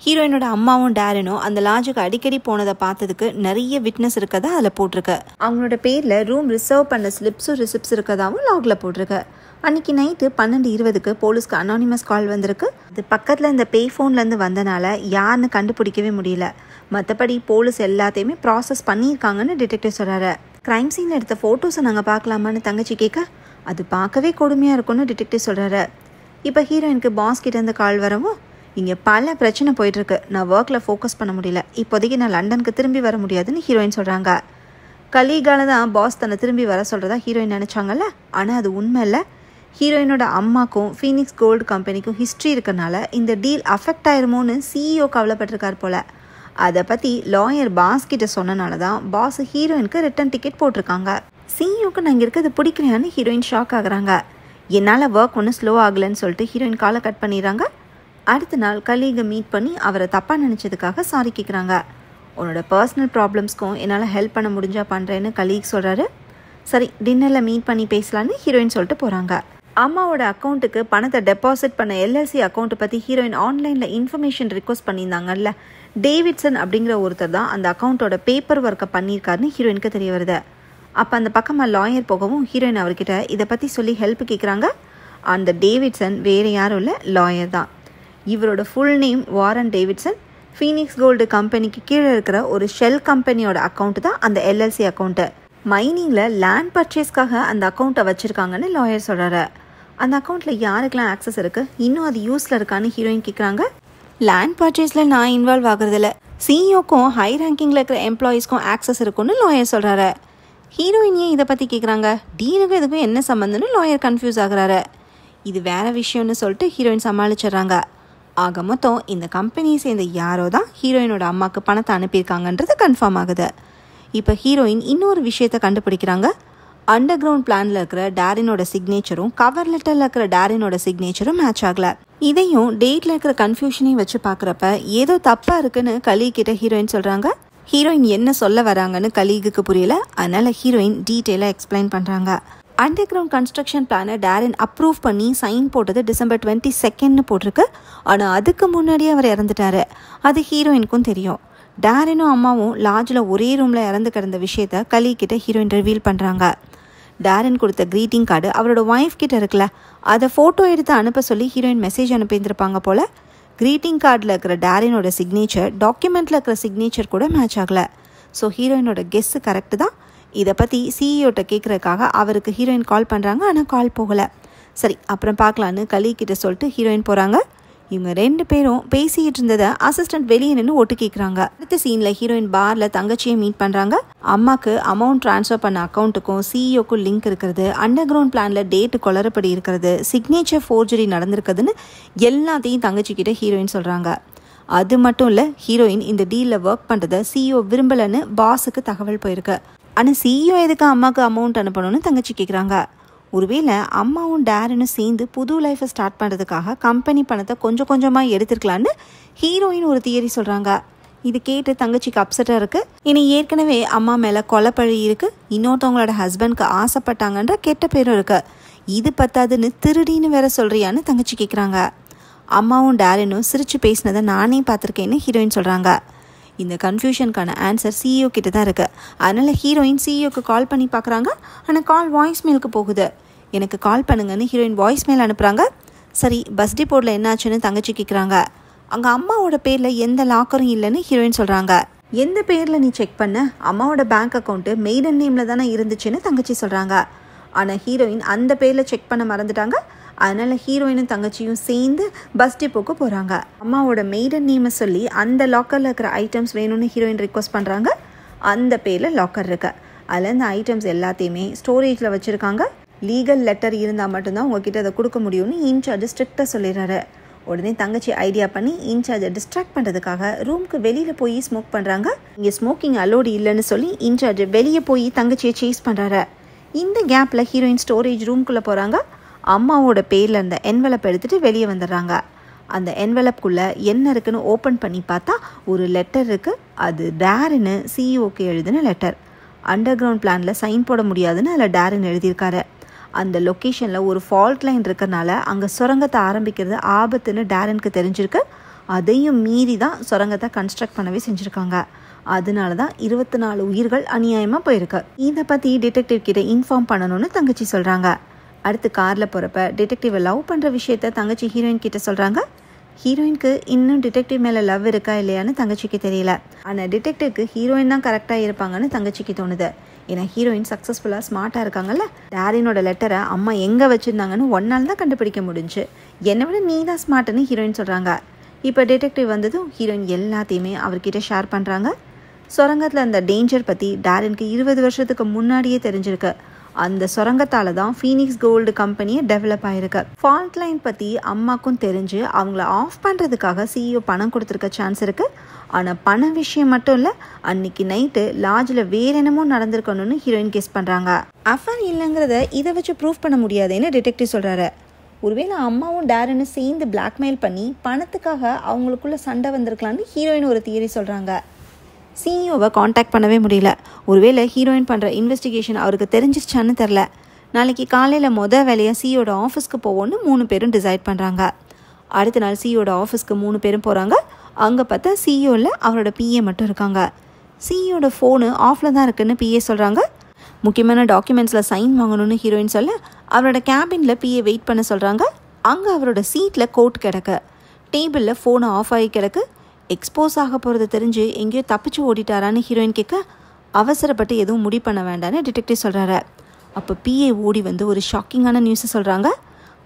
ஹீரோயினோட அம்மாவும் டேரனும் அந்த லாட்ஜுக்கு அடிக்கடி போனதை பார்த்ததுக்கு நிறைய விட்னஸ் இருக்கதா அதில் போட்டிருக்கு. அவங்களோட பேரில் ரூம் ரிசர்வ் பண்ண ஸ்லிப்ஸும் ரிசிப்ட்ஸ் இருக்கதாவும் லாகில் போட்டிருக்கு. அன்றைக்கி நைட்டு 12:20 போலீஸ்க்கு அனானிமஸ் கால் வந்திருக்கு. அது பக்கத்தில் இந்த பே ஃபோன்லேருந்து வந்தனால யாருன்னு கண்டுபிடிக்கவே முடியல. மற்றபடி போலீஸ் எல்லாத்தையுமே ப்ராசஸ் பண்ணியிருக்காங்கன்னு டிடெக்டிவ் சொல்கிறாரு. க்ரைம் சீனில் எடுத்த ஃபோட்டோஸை நாங்கள் பார்க்கலாமான்னு தங்கச்சி கேட்க, அது பார்க்கவே கொடுமையாக இருக்கும்னு டிடெக்டிவ் சொல்கிறாரு. இப்போ ஹீரோயினுக்கு பாஸ் கிட்டேருந்து கால் வரவும், இங்கே பல பிரச்சனை போயிட்டுருக்கு, நான் ஒர்க்கில் ஃபோக்கஸ் பண்ண முடியல, இப்போதைக்கு நான் லண்டனுக்கு திரும்பி வர முடியாதுன்னு ஹீரோயின் சொல்கிறாங்க. கலீகால தான் பாஸ் தன்னை திரும்பி வர சொல்கிறதா ஹீரோயின் நினச்சாங்கல்ல, ஆனால் அது உண்மை இல்லை. ஹீரோயினோட அம்மாக்கும் ஃபீனிக்ஸ் கோல்டு கம்பெனிக்கும் ஹிஸ்ட்ரி இருக்கனால இந்த டீல் அஃபெக்ட் ஆயிருமோன்னு CEO கவலைப்பட்டிருக்கார் போல். அதை பற்றி லாயர் பாஸ் கிட்ட சொன்னனால தான் பாஸ் ஹீரோயினுக்கு ரிட்டன் டிக்கெட் போட்டிருக்காங்க. CEOக்கு நான் இங்கே இருக்கிறது பிடிக்கலையான்னு ஹீரோயின் ஷாக் ஆகுறாங்க. என்னால் ஒர்க் ஒன்றும் ஸ்லோ ஆகலைன்னு சொல்லிட்டு ஹீரோயின் காலை கட் பண்ணிடுறாங்க. அடுத்த நாள் கலீகை மீட் பண்ணி அவரை தப்பாக நினச்சதுக்காக சாரி கேட்குறாங்க. உன்னோட பர்சனல் ப்ராப்ளம்ஸ்க்கும் என்னால் ஹெல்ப் பண்ண முடிஞ்சால் பண்ணுறேன்னு கலீக் சொல்கிறாரு. சரி, டின்னரில் மீட் பண்ணி பேசலான்னு ஹீரோயின் சொல்லிட்டு போகிறாங்க. அம்மாவோட அக்கௌண்ட்டுக்கு பணத்தை டெபாசிட் பண்ண LLC அக்கௌண்ட்டை பற்றி ஹீரோயின் ஆன்லைனில் இன்ஃபர்மேஷன் ரிக்வஸ்ட் பண்ணியிருந்தாங்கல்ல, டேவிட்சன் அப்படிங்கிற ஒருத்தர் தான் அந்த அக்கௌண்ட்டோட பேப்பர் ஒர்க்கை பண்ணியிருக்காருன்னு ஹீரோயினுக்கு தெரிய வருது. அப்போ அந்த பக்கமாக லாயர் போகவும் ஹீரோயின் அவர்கிட்ட இதை பற்றி சொல்லி ஹெல்ப் கேட்குறாங்க. அந்த டேவிட்சன் வேறு யாரும் இல்லை, லாயர் தான். இவரோட full name Warren Davidson. Phoenix Gold கம்பெனிக்கு கீழே இருக்கிற ஒரு ஷெல் கம்பெனியோட அக்கௌண்ட்டு தான் அந்த LLC அக்கௌண்ட்டு. மைனிங்கில் லேண்ட் பர்ச்சேஸ்க்காக அந்த அக்கௌண்ட்டை வச்சுருக்காங்கன்னு லாயர் சொல்கிறாரு. அந்த அக்கௌண்ட்டில் யாருக்கெல்லாம் ஆக்சஸ் இருக்குது, இன்னும் அது யூஸில் இருக்கான்னு ஹீரோயின் கேட்குறாங்க. லேண்ட் பர்ச்சேஸில் நான் இன்வால்வ் ஆகுறதில்ல, CEOக்கும் ஹை ரேங்கிங்கில் இருக்கிற எம்ப்ளாயீஸ்க்கும் ஆக்சஸ் இருக்குன்னு லாயர் சொல்கிறாரு. ஹீரோயின் ஏன் இதை பற்றி கேட்குறாங்க, டீலுக்கும் இதுக்கும் என்ன சம்மந்தம்னு லாயர் கன்ஃபியூஸ் ஆகுறாரு. இது வேறு விஷயம்னு சொல்லிட்டு ஹீரோயின் சமாளிச்சிடுறாங்க. ஆக மொத்தம் இந்த கம்பெனியை சேர்ந்த யாரோ தான் ஹீரோயினோட அம்மாவுக்கு பணத்தை அனுப்பியிருக்காங்கன்றது கன்ஃபார்ம் ஆகுது. இப்போ ஹீரோயின் இன்னொரு விஷயத்தை கண்டுபிடிக்கிறாங்க. அண்டர் கிரவுண்ட் பிளானில் இருக்கிற டேரனோட சிக்னேச்சரும் கவர் லெட்டரில் இருக்கிற டேரனோட சிக்னேச்சரும் மேட்ச் ஆகலை. இதையும் டேட்டில் இருக்கிற கன்ஃபியூஷனையும் வச்சு பார்க்குறப்ப ஏதோ தப்பாக இருக்குன்னு கலீகிட்ட ஹீரோயின் சொல்கிறாங்க. ஹீரோயின் என்ன சொல்ல வராங்கன்னு கலீகுக்கு புரியல. அதனால் ஹீரோயின் டீட்டெயிலாக எக்ஸ்பிளைன் பண்ணுறாங்க. அண்டர் கிரவுண்ட் கன்ஸ்ட்ரக்ஷன் பிளானை டேரன் அப்ரூவ் பண்ணி சைன் போட்டது December 22 போட்டிருக்கு. ஆனால் அதுக்கு முன்னாடியே அவர் இறந்துட்டாரு. அது ஹீரோயினுக்கும் தெரியும். டேரனும் அம்மாவும் லாட்ஜில் ஒரே ரூமில் இறந்து கிடந்த விஷயத்த கலி கிட்ட ஹீரோயின் ரிவீல் பண்ணுறாங்க. டேரன் கொடுத்த க்ரீட்டிங் கார்டு அவரோட ஒய்ஃப் கிட்ட இருக்குல்ல, அதை ஃபோட்டோ எடுத்து அனுப்ப சொல்லி ஹீரோயின் மெசேஜ் அனுப்பியிருந்திருப்பாங்க போல். க்ரீட்டிங் கார்டில் இருக்கிற டேரனோட சிக்னேச்சர் டாக்குமெண்ட்டில் இருக்கிற சிக்னேச்சர் கூட மேட்ச் ஆகலை. ஸோ ஹீரோயினோட கெஸ்ஸு கரெக்டு தான். இதை பற்றி சிஇஓட்ட கேட்குறதுக்காக அவருக்கு ஹீரோயின் கால் பண்ணுறாங்க. ஆனால் கால் போகலை. சரி அப்புறம் பார்க்கலான்னு கலிக்கிட்ட சொல்லிட்டு ஹீரோயின் போகிறாங்க. இவங்க 2 பேரும் பேசிக்கிட்டு இருந்ததை அசிஸ்டன்ட் வெளியே நின்று ஒட்டு கேட்குறாங்க. அடுத்த சீனில் ஹீரோயின் பாரில் தங்கச்சியை மீட் பண்ணுறாங்க. அம்மாவுக்கு அமௌண்ட் ட்ரான்ஸ்ஃபர் பண்ண அக்கௌண்ட்டுக்கும் சிஇஓக்கும் லிங்க் இருக்கிறது, அண்டர் கிரவுண்ட் பிளானில் டேட்டு கொளறப்படி இருக்கிறது, சிக்னேச்சர் ஃபோர்ஜரி நடந்திருக்குதுன்னு எல்லாத்தையும் தங்கச்சிக்கிட்ட ஹீரோயின் சொல்கிறாங்க. அது மட்டும் இல்லை, ஹீரோயின் இந்த டீலில் ஒர்க் பண்ணுறதை சிஇஓ விரும்பலைன்னு பாஸுக்கு தகவல் போயிருக்கு. ஆனால் சிஇஓ எதுக்கு அம்மாவுக்கு அமௌண்ட் அனுப்பணும்னு தங்கச்சி கேட்குறாங்க. ஒருவேளை அம்மாவும் டேரனும் சேர்ந்து புது லைஃப்பை ஸ்டார்ட் பண்ணுறதுக்காக கம்பெனி பணத்தை கொஞ்சம் கொஞ்சமாக எடுத்துருக்கலான்னு ஹீரோயின் ஒரு தியரி சொல்கிறாங்க. இது கேட்டு தங்கச்சிக்கு அப்செட்டாக இருக்குது. இனி ஏற்கனவே அம்மா மேலே கொலைப்பழி இருக்குது, இன்னொருத்தவங்களோட ஹஸ்பண்ட்க்கு ஆசைப்பட்டாங்கன்ற கெட்ட பேரும் இருக்குது. இது பத்தாதுன்னு திருடின்னு வேற சொல்கிறியான்னு தங்கச்சி கேட்குறாங்க. அம்மாவும் டேரனும் சிரித்து பேசினதை நானே பார்த்துருக்கேன்னு ஹீரோயின் சொல்கிறாங்க. இந்த கன்ஃபியூஷனுக்கான ஆன்சர் சிஇஓ கிட்ட தான் இருக்குது. அதனால் ஹீரோயின் சிஇஓக்கு கால் பண்ணி பார்க்குறாங்க. ஆனால் கால் வாய்ஸ்மெயிலுக்கு போகுது. எனக்கு கால் பண்ணுங்கன்னு ஹீரோயின் வாய்ஸ்மெயில் அனுப்புகிறாங்க. சரி பஸ் டிப்போர்ட்டில் என்னாச்சுன்னு தங்கச்சி கேட்குறாங்க. அங்கே அம்மாவோட பேரில் எந்த லாக்கரும் இல்லைன்னு ஹீரோயின் சொல்கிறாங்க. எந்த பேரில் நீ செக் பண்ண? அம்மாவோட பேங்க் அக்கௌண்ட்டு மெய்டன் நேமில் தானே இருந்துச்சுன்னு தங்கச்சி சொல்கிறாங்க. ஆனால் ஹீரோயின் அந்த பேரில் செக் பண்ண மறந்துட்டாங்க. அதனால் ஹீரோயினும் தங்கச்சியும் சேர்ந்து பஸ் டிப்போக்கு போகிறாங்க. அம்மாவோட மெய்டன் நேமை சொல்லி அந்த லாக்கரில் இருக்கிற ஐட்டம்ஸ் வேணும்னு ஹீரோயின் ரிக்வஸ்ட் பண்ணுறாங்க. அந்த பேரில் லாக்கர் இருக்கு. அதில் இந்த ஐட்டம்ஸ் எல்லாத்தையுமே ஸ்டோரேஜில் வச்சுருக்காங்க. லீகல் லெட்டர் இருந்தால் மட்டும்தான் உங்ககிட்ட அதை கொடுக்க முடியும்னு இன்சார்ஜ் ஸ்ட்ரிக்டாக சொல்லிடுறாரு. உடனே தங்கச்சி ஐடியா பண்ணி இன்சார்ஜை டிஸ்ட்ராக்ட் பண்ணுறதுக்காக ரூமுக்கு வெளியில் போய் ஸ்மோக் பண்ணுறாங்க. இங்கே ஸ்மோக்கிங் அலோடு இல்லைன்னு சொல்லி இன்சார்ஜ் வெளியே போய் தங்கச்சியை சேஸ் பண்ணுறாரு. இந்த கேப்பில் ஹீரோயின் ஸ்டோரேஜ் ரூம்குள்ளே போகிறாங்க. அம்மாவோட பேரில் இருந்த என்வலப் எடுத்துகிட்டு வெளியே வந்துடுறாங்க. அந்த என்வலப்புக்குள்ளே என்ன இருக்குன்னு ஓப்பன் பண்ணி பார்த்தா ஒரு லெட்டர் இருக்குது. அது டேரனு சிஇஓக்கு எழுதின லெட்டர். அண்டர் கிரவுண்ட் பிளானில் சைன் போட முடியாதுன்னு அதில் டேரன் எழுதியிருக்காரு. அந்த லொக்கேஷனில் ஒரு ஃபால்ட் லைன் இருக்கிறனால அங்கே சுரங்கத்தை ஆரம்பிக்கிறது ஆபத்துன்னு டேரனுக்கு தெரிஞ்சிருக்கு. அதையும் மீறி தான் சுரங்கத்தை கன்ஸ்ட்ரக்ட் பண்ணவே செஞ்சுருக்காங்க. அதனால தான் 24 உயிர்கள் அநியாயமாக போயிருக்கு. இதை பற்றி டிடெக்டிவ் கிட்ட இன்ஃபார்ம் பண்ணணும்னு தங்கச்சி சொல்கிறாங்க. அடுத்து காரில் போகிறப்ப டிடெக்டிவை லவ் பண்ணுற விஷயத்த தங்கச்சி ஹீரோயின் கிட்ட சொல்கிறாங்க. ஹீரோயினுக்கு இன்னும் டிடெக்டிவ் மேலே லவ் இருக்கா இல்லையான்னு தங்கச்சிக்கு தெரியல. ஆனால் டிடெக்டிவ்க்கு ஹீரோயின் தான் கரெக்டாக இருப்பாங்கன்னு தங்கச்சிக்கு தோணுது. ஏன்னா ஹீரோயின் சக்ஸஸ்ஃபுல்லாக ஸ்மார்ட்டாக இருக்காங்கல்ல. டேரனோட லெட்டரை அம்மா எங்கே வச்சுருந்தாங்கன்னு 1 நாள் தான் கண்டுபிடிக்க முடிஞ்சு. என்னை விட நீ தான் ஸ்மார்ட்டுன்னு ஹீரோயின் சொல்கிறாங்க. இப்போ டிடெக்டிவ் வந்ததும் ஹீரோயின் எல்லாத்தையுமே அவர்கிட்ட ஷேர் பண்ணுறாங்க. சுரங்கத்தில் அந்த டேஞ்சர் பற்றி டேரனுக்கு 20 வருஷத்துக்கு முன்னாடியே தெரிஞ்சிருக்கு. அந்த சுரங்கத்தால் தான் ஃபீனிக்ஸ் கோல்டு கம்பெனியை டெவலப் ஆகிருக்கு. ஃபால்ட் லைன் பற்றி அம்மாக்கும் தெரிஞ்சு அவங்கள ஆஃப் பண்ணுறதுக்காக சிஇஓ பணம் கொடுத்துருக்க சான்ஸ் இருக்குது. ஆனால் பண விஷயம் மட்டும் இல்லை, அன்னைக்கு நைட்டு லாட்ஜில் வேற என்னமோ நடந்திருக்கணும்னு ஹீரோயின் கெஸ் பண்ணுறாங்க. அஃபேர் இல்லைங்கிறத இதை வச்சு ப்ரூவ் பண்ண முடியாதுன்னு டிடெக்டிவ் சொல்கிறாரு. ஒருவேளை அம்மாவும் டேரனும் சேர்ந்து பிளாக்மெயில் பண்ணி பணத்துக்காக அவங்களுக்குள்ள சண்டை வந்திருக்கலான்னு ஹீரோயின் ஒரு தியரி சொல்கிறாங்க. சிஇஓவை காண்டாக்ட் பண்ணவே முடியல. ஒருவேளை ஹீரோயின் பண்ணுற இன்வெஸ்டிகேஷன் அவருக்கு தெரிஞ்சிருச்சான்னு தெரில. நாளைக்கு காலையில் வேலையாக சிஇஓட ஆஃபீஸ்க்கு போவோன்னு 3 பேரும் டிசைட் பண்ணுறாங்க. அடுத்த நாள் சிஇஓட ஆஃபீஸ்க்கு 3 பேரும் போகிறாங்க. அங்கே பார்த்தா சிஇஓவில் அவரோட பிஏ மட்டும் இருக்காங்க. சிஇஓட ஃபோனு ஆஃபில் தான் இருக்குன்னு பிஏ சொல்கிறாங்க. முக்கியமான டாக்குமெண்ட்ஸில் சைன் வாங்கணும்னு ஹீரோயின் சொல்ல அவரோட கேபினில் பிஏ வெயிட் பண்ண சொல்கிறாங்க. அங்கே அவரோட சீட்டில் கோட் கிடக்கு. டேபிளில் ஃபோனை ஆஃப் ஆகி கிடக்கு. எக்ஸ்போஸ் ஆக போகிறது தெரிஞ்சு எங்கேயோ தப்பிச்சு ஓடிட்டாரான்னு ஹீரோயின் கேட்க அவசரப்பட்டு எதுவும் முடிவு பண்ண வேண்டான்னு டிடெக்டிவ் சொல்கிறாரு. அப்போ பிஏ ஓடி வந்து ஒரு ஷாக்கிங்கான நியூஸை சொல்கிறாங்க.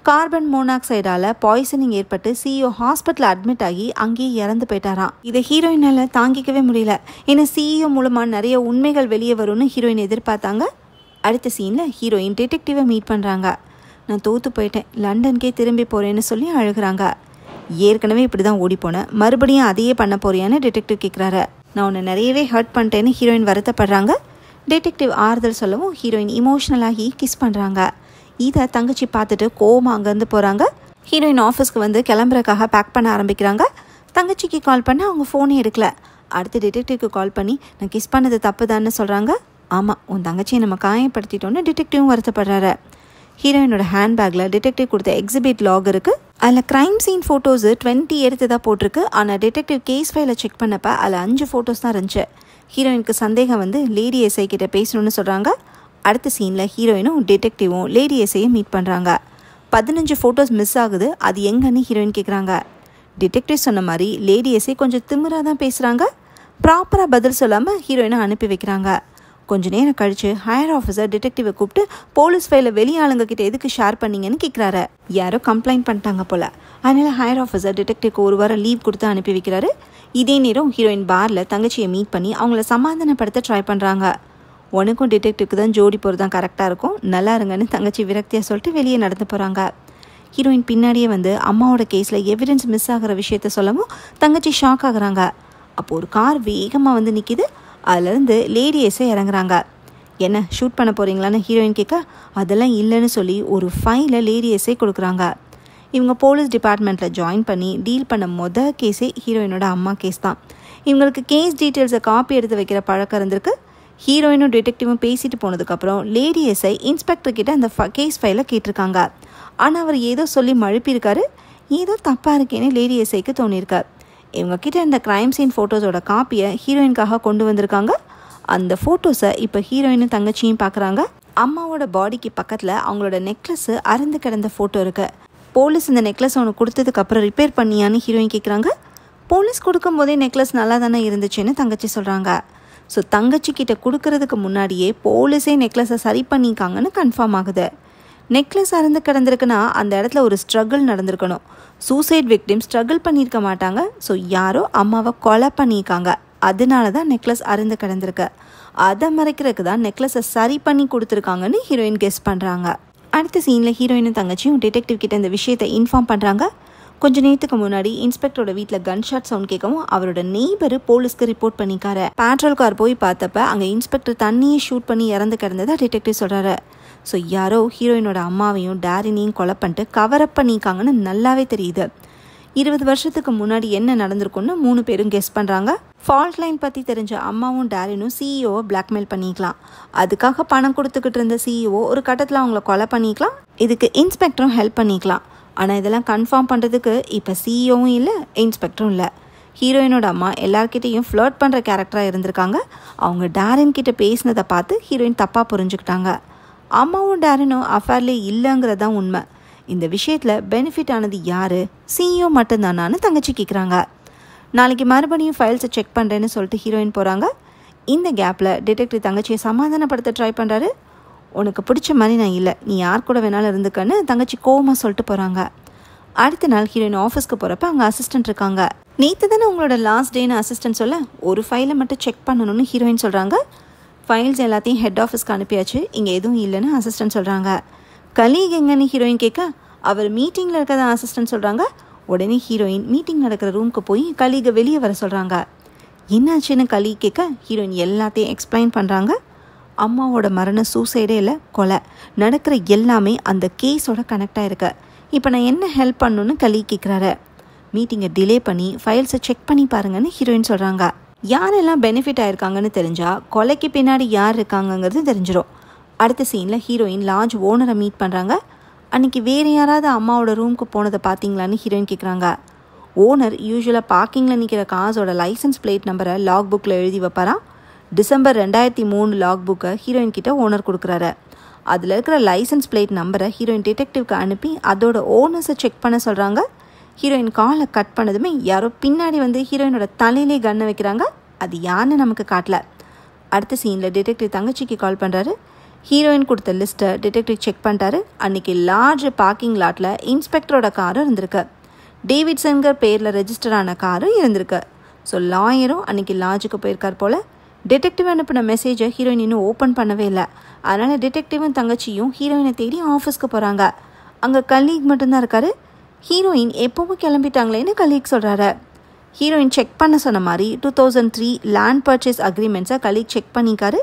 கார்பன் மோனாக்சைடால் பாய்சனிங் ஏற்பட்டு சிஇஓ ஹாஸ்பிட்டலில் அட்மிட் ஆகி அங்கேயே இறந்து போயிட்டாராம். இதை ஹீரோயினால் தாங்கிக்கவே முடியல. ஏன்னா சிஇஓ மூலமாக நிறைய உண்மைகள் வெளியே வரும்னு ஹீரோயின் எதிர்பார்த்தாங்க. அடுத்த சீனில் ஹீரோயின் டிடெக்டிவை மீட் பண்ணுறாங்க. நான் தோற்று போயிட்டேன், லண்டனுக்கே திரும்பி போகிறேன்னு சொல்லி அழுகிறாங்க. ஏற்கனவே இப்படி தான் ஓடி போனேன், மறுபடியும் அதையே பண்ண போறியான்னு டிடெக்டிவ் கேட்குறாரு. நான் உன்னை நிறையவே ஹர்ட் பண்ணிட்டேன்னு ஹீரோயின் வருத்தப்படுறாங்க. டிடெக்டிவ் ஆறுதல் சொல்லவும் ஹீரோயின் இமோஷ்னலாகி கிஸ் பண்ணுறாங்க. இதை தங்கச்சி பார்த்துட்டு கோவமாக அங்கேருந்து போகிறாங்க. ஹீரோயின் ஆஃபீஸ்க்கு வந்து கிளம்புறதுக்காக பேக் பண்ண ஆரம்பிக்கிறாங்க. தங்கச்சிக்கு கால் பண்ண அவங்க ஃபோனே எடுக்கல. அடுத்து டிடெக்டிவ்க்கு கால் பண்ணி நான் கிஸ் பண்ணது தப்பு தான்னு சொல்கிறாங்க. ஆமாம், உன் தங்கச்சியை நம்ம காயப்படுத்திட்டோன்னு டிடெக்டிவும் வருத்தப்படுறாரு. ஹீரோயினோட ஹேண்ட்பேக்கில் டிடெக்டிவ் கொடுத்த எக்ஸிபிட் லாக் இருக்குது. அதில் க்ரைம் சீன் ஃபோட்டோஸு 20 எடுத்து தான் போட்டிருக்கு. ஆனால் டிடெக்டிவ் கேஸ் ஃபைலை செக் பண்ணப்போ அதில் 5 ஃபோட்டோஸ் தான் இருந்துச்சு. ஹீரோயினுக்கு சந்தேகம் வந்து லேடி எஸ்ஐ கிட்ட பேசணும்னு சொல்கிறாங்க. அடுத்த சீனில் ஹீரோயினும் டிடெக்டிவும் லேடி எஸ்ஐயை மீட் பண்ணுறாங்க. 15 ஃபோட்டோஸ் மிஸ் ஆகுது, அது எங்கன்னு ஹீரோயின் கேட்குறாங்க. டிடெக்டிவ் சொன்ன மாதிரி லேடி எஸ்ஐ கொஞ்சம் திமிராக தான் பேசுகிறாங்க. ப்ராப்பராக பதில் சொல்லாமல் ஹீரோயினை அனுப்பி வைக்கிறாங்க. கொஞ்சம் நேரம் கழித்து ஹையர் ஆஃபீஸர் டிடெக்டிவை கூப்பிட்டு போலீஸ் ஃபைலை வெளியாளுங்க கிட்ட எதுக்கு ஷேர் பண்ணீங்கன்னு கேட்குறாரு. யாரோ கம்ப்ளைண்ட் பண்ணிட்டாங்க போல். அதனால் ஹையர் ஆஃபீஸர் டிடெக்டிவ்க்கு 1 வாரம் லீவ் கொடுத்து அனுப்பி வைக்கிறாரு. இதே நேரம் ஹீரோயின் பாரில் தங்கச்சியை மீட் பண்ணி அவங்கள சமாதானப்படுத்த ட்ரை பண்ணுறாங்க. உனக்கும் டிடெக்டிவ்க்கு தான் ஜோடி போகிறது தான் கரெக்டாக இருக்கும், நல்லா இருங்கன்னு தங்கச்சி விரக்தியாக சொல்லிட்டு வெளியே நடந்து போகிறாங்க. ஹீரோயின் பின்னாடியே வந்து அம்மாவோட கேஸில் எவிடன்ஸ் மிஸ் ஆகிற விஷயத்த சொல்லவும் தங்கச்சி ஷாக் ஆகுறாங்க. அப்போது ஒரு கார் வேகமாக வந்து நிற்கிது. அதுலேருந்து லேடி எஸ்ஐ இறங்குறாங்க. என்ன ஷூட் பண்ண போகிறீங்களான்னு ஹீரோயின் கேட்க, அதெல்லாம் இல்லைன்னு சொல்லி ஒரு ஃபைலை லேடி எஸ்ஐ கொடுக்குறாங்க. இவங்க போலீஸ் டிபார்ட்மெண்ட்டில் ஜாயின் பண்ணி டீல் பண்ண கேஸே ஹீரோயினோட அம்மா கேஸ் தான். இவங்களுக்கு கேஸ் டீட்டெயில்ஸை காப்பி எடுத்து வைக்கிற பழக்கம் இருந்திருக்கு. ஹீரோயினும் டிடெக்டிவும் பேசிட்டு போனதுக்கப்புறம் லேடி எஸ்ஐ இன்ஸ்பெக்டர்கிட்ட அந்த கேஸ் ஃபைலை கேட்டிருக்காங்க. ஆனால் அவர் ஏதோ சொல்லி மழுப்பியிருக்காரு. ஏதோ தப்பாக இருக்கேன்னு லேடி எஸ்ஐக்கு தோணியிருக்கார். இவங்கக்கிட்ட இந்த க்ரைம் சீன் ஃபோட்டோஸோட காப்பியை ஹீரோயினுக்காக கொண்டு வந்திருக்காங்க. அந்த ஃபோட்டோஸை இப்போ ஹீரோயினும் தங்கச்சியும் பார்க்குறாங்க. அம்மாவோட பாடிக்கு பக்கத்தில் அவங்களோட நெக்லஸ் அறுந்து கிடந்த ஃபோட்டோ இருக்குது. போலீஸ் இந்த நெக்லஸ் அவனுக்கு கொடுத்ததுக்கப்புறம் ரிப்பேர் பண்ணியான்னு ஹீரோயின் கேட்குறாங்க. போலீஸ் கொடுக்கும்போதே நெக்லஸ் நல்லா தானே இருந்துச்சுன்னு தங்கச்சி சொல்கிறாங்க. ஸோ தங்கச்சிக்கிட்ட கொடுக்கறதுக்கு முன்னாடியே போலீஸே நெக்லஸை சரி பண்ணிக்காங்கன்னு கன்ஃபார்ம் ஆகுது. நெக்லஸ் அறுந்து கிடந்திருக்குன்னா அந்த இடத்துல ஒரு ஸ்ட்ரகிள் நடந்திருக்கணும். சூசைட் விக்டிம் ஸ்ட்ரகிள் பண்ணியிருக்க மாட்டாங்க. ஸோ யாரோ அம்மாவை கொலை பண்ணியிருக்காங்க. அதனால தான் நெக்லஸ் அறுந்து கிடந்திருக்கு. அதை மறைக்கிறதுக்கு தான் நெக்லஸை சரி பண்ணி கொடுத்துருக்காங்கன்னு ஹீரோயின் கெஸ் பண்ணுறாங்க. அடுத்த சீனில் ஹீரோயினும் தங்கச்சியும் டிடெக்டிவ் கிட்ட இந்த விஷயத்தை இன்ஃபார்ம் பண்ணுறாங்க. கொஞ்ச நேரத்துக்கு முன்னாடி இன்ஸ்பெக்டரோட வீட்டில் கன்ஷாட் சவுண்ட் கேட்கவும் அவரோட நெய்பர் போலீஸ்க்கு ரிப்போர்ட் பண்ணிக்காரு. பேட்ரோல் கார் போய் பார்த்தப்ப அங்கே இன்ஸ்பெக்டர் தண்ணியை ஷூட் பண்ணி இறந்து கிடந்ததை டிடெக்டிவ் சொல்கிறாரு. ஸோ யாரோ ஹீரோயினோட அம்மாவையும் டேரினையும் கொலை பண்ணிட்டு கவரப் பண்ணிக்காங்கன்னு நல்லாவே தெரியுது. 20 வருஷத்துக்கு முன்னாடி என்ன நடந்திருக்குன்னு 3 பேரும் கெஸ் பண்ணுறாங்க. ஃபால்ட் லைன் பற்றி தெரிஞ்ச அம்மாவும் டேரினும் சிஇஓவை பிளாக்மெயில் பண்ணிக்கலாம். அதுக்காக பணம் கொடுத்துக்கிட்டு இருந்த சிஇஓ ஒரு கட்டத்தில் அவங்கள கொலை பண்ணிக்கலாம். இதுக்கு இன்ஸ்பெக்டரும் ஹெல்ப் பண்ணிக்கலாம். ஆனால் இதெல்லாம் கன்ஃபார்ம் பண்ணுறதுக்கு இப்போ சிஇஓவும் இல்லை, இன்ஸ்பெக்டரும் இல்லை. ஹீரோயினோட அம்மா எல்லார்கிட்டையும் ஃப்ளர்ட் பண்ணுற கேரக்டராக இருந்திருக்காங்க. அவங்க டேரின் கிட்ட பேசினதை பார்த்து ஹீரோயின் தப்பாக புரிஞ்சுக்கிட்டாங்க. அம்மாவும் டேரினும் அஃபேர்லேயே இல்லைங்கிறது தான் உண்மை. இந்த விஷயத்தில் பெனிஃபிட் ஆனது யார்? சிஇஓ மட்டும்தானான்னு தங்கச்சி கேட்குறாங்க. நாளைக்கு மறுபடியும் ஃபைல்ஸை செக் பண்ணுறேன்னு சொல்லிட்டு ஹீரோயின் போகிறாங்க. இந்த கேப்பில் டிடெக்டிவ் தங்கச்சியை சமாதானப்படுத்த ட்ரை பண்ணுறாரு. உனக்கு பிடிச்ச மாதிரி நான் இல்லை, நீ யார் கூட வேணாலும் இருந்துக்கன்னு தங்கச்சி கோவமாக சொல்லிட்டு போகிறாங்க. அடுத்த நாள் ஹீரோயின் ஆஃபீஸ்க்கு போகிறப்ப அங்கே அசிஸ்டன்ட் இருக்காங்க. நேற்று தானே உங்களோட லாஸ்ட் டேன்னு அசிஸ்டன்ட் சொல்ல ஒரு ஃபைலை மட்டும் செக் பண்ணணும்னு ஹீரோயின் சொல்கிறாங்க. ஃபைல்ஸ் எல்லாத்தையும் ஹெட் ஆஃபீஸ்க்கு அனுப்பியாச்சு, இங்கே எதுவும் இல்லைன்னு அசிஸ்டன்ட் சொல்கிறாங்க. கலீக் எங்கன்னு ஹீரோயின் கேட்க அவர் மீட்டிங்கில் இருக்கதான் அசிஸ்டன்ட் சொல்கிறாங்க. உடனே ஹீரோயின் மீட்டிங் நடக்கிற ரூமுக்கு போய் கலீகை வெளியே வர சொல்கிறாங்க. என்னாச்சுன்னு கலீக் கேட்க ஹீரோயின் எல்லாத்தையும் எக்ஸ்பிளைன் பண்ணுறாங்க. அம்மாவோட மரணம் சூசைடே இல்லை, கொலை. நடக்கிற எல்லாமே அந்த கேஸோட கனெக்ட் ஆகிருக்கு. இப்போ நான் என்ன ஹெல்ப் பண்ணணுன்னு கலீக் கேட்குறாரு. மீட்டிங்கை டிலே பண்ணி ஃபைல்ஸை செக் பண்ணி பாருங்கன்னு ஹீரோயின் சொல்கிறாங்க. யாரெல்லாம் பெனிஃபிட் ஆயிருக்காங்கன்னு தெரிஞ்சால் கொலைக்கு பின்னாடி யார் இருக்காங்கங்கிறது தெரிஞ்சிடும். அடுத்த சீனில் ஹீரோயின் லாட்ஜ் ஓனரை மீட் பண்ணுறாங்க. அன்றைக்கி வேறு யாராவது அம்மாவோட ரூமுக்கு போனதை பார்த்தீங்களான்னு ஹீரோயின் கேட்குறாங்க. ஓனர் யூஸ்வலாக பார்க்கிங்கில் நிற்கிற காசோட லைசன்ஸ் பிளேட் நம்பரை லாக் புக்கில் எழுதி வைப்பாராம். டிசம்பர் 2003 லாக் புக்கை ஹீரோயின் கிட்ட ஓனர் கொடுக்குறாரு. அதில் இருக்கிற லைசன்ஸ் பிளேட் நம்பரை ஹீரோயின் டிடெக்டிவ்க்கு அனுப்பி அதோட ஓனர்ஸை செக் பண்ண சொல்கிறாங்க. ஹீரோயின் காலை கட் பண்ணதுமே யாரோ பின்னாடி வந்து ஹீரோயினோட தலையிலே கன்னை வைக்கிறாங்க. அது யாருன்னு நமக்கு காட்டல. அடுத்த சீனில் டிடெக்டிவ் தங்கச்சிக்கு கால் பண்ணுறாரு. ஹீரோயின் கொடுத்த லிஸ்ட்டை டிடெக்டிவ் செக் பண்ணிட்டாரு. அன்றைக்கி லார்ஜ் பார்க்கிங் லாட்டில் இன்ஸ்பெக்டரோட காரும் இருந்திருக்கு. டேவிட்சன்கர் பேரில் ரெஜிஸ்டர் ஆன காரும் இருந்திருக்கு. ஸோ லாயரும் அன்றைக்கி லாட்ஜுக்கு போயிருக்கார் போல். டிடெக்டிவ் அனுப்பின மெசேஜை ஹீரோயின் இன்னும் ஓப்பன் பண்ணவே இல்லை. அதனால் டிடெக்டிவும் தங்கச்சியும் ஹீரோயினை தேடி ஆஃபீஸ்க்கு போகிறாங்க. அங்கே கலீக் மட்டும்தான் இருக்காரு. ஹீரோயின் எப்போவும் கிளம்பிட்டாங்களேன்னு கலீக் சொல்கிறாரு. ஹீரோயின் செக் பண்ண சொன்ன மாதிரி 2003 லேண்ட் பர்ச்சேஸ் அக்ரிமெண்ட்ஸை கலீக் செக் பண்ணிக்காரு.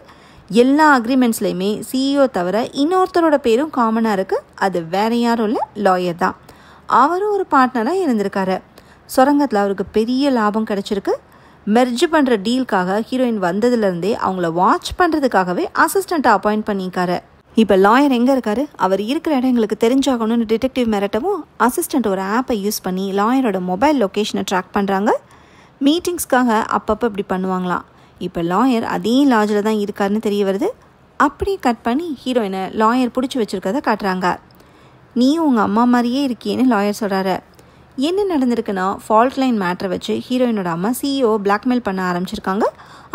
எல்லா அக்ரிமெண்ட்ஸ்லையுமே சிஇஓ தவிர இன்னொருத்தரோட பேரும் காமனாக இருக்குது. அது வேற யாரும் இல்லை, லாயர் தான். அவரும் ஒரு பார்ட்னராக இருந்திருக்காரு. சுரங்கத்தில் அவருக்கு பெரிய லாபம் கிடச்சிருக்கு. மெர்ஜ் பண்ணுற டீலுக்காக ஹீரோயின் வந்ததுலேருந்தே அவங்கள வாட்ச் பண்ணுறதுக்காகவே அசிஸ்டண்ட்டை அப்பாயிண்ட் பண்ணிக்காரு. இப்போ லாயர் எங்கே இருக்காரு, அவர் இருக்கிற இடம் எங்களுக்கு தெரிஞ்சாகணும்னு டிடெக்டிவ் மிரட்டவும் அசிஸ்டண்ட் ஒரு ஆப்பை யூஸ் பண்ணி லாயரோட மொபைல் லொக்கேஷனை ட்ராக் பண்ணுறாங்க. மீட்டிங்ஸ்க்காக அப்பப்போ இப்படி பண்ணுவாங்களாம். இப்போ லாயர் அதே லாட்ஜில் தான் இருக்காருன்னு தெரிய வருது. அப்படியே கட் பண்ணி ஹீரோயினை லாயர் பிடிச்சி வச்சுருக்கதை காட்டுறாங்க. நீ உங்கள் அம்மா மாதிரியே இருக்கியேன்னு லாயர் சொல்கிறாரு. என்ன நடந்திருக்குன்னா, ஃபால்ட் லைன் மேட்ரை வச்சு ஹீரோயினோட அம்மா சிஇஓ பிளாக்மெயில் பண்ண ஆரம்பிச்சிருக்காங்க.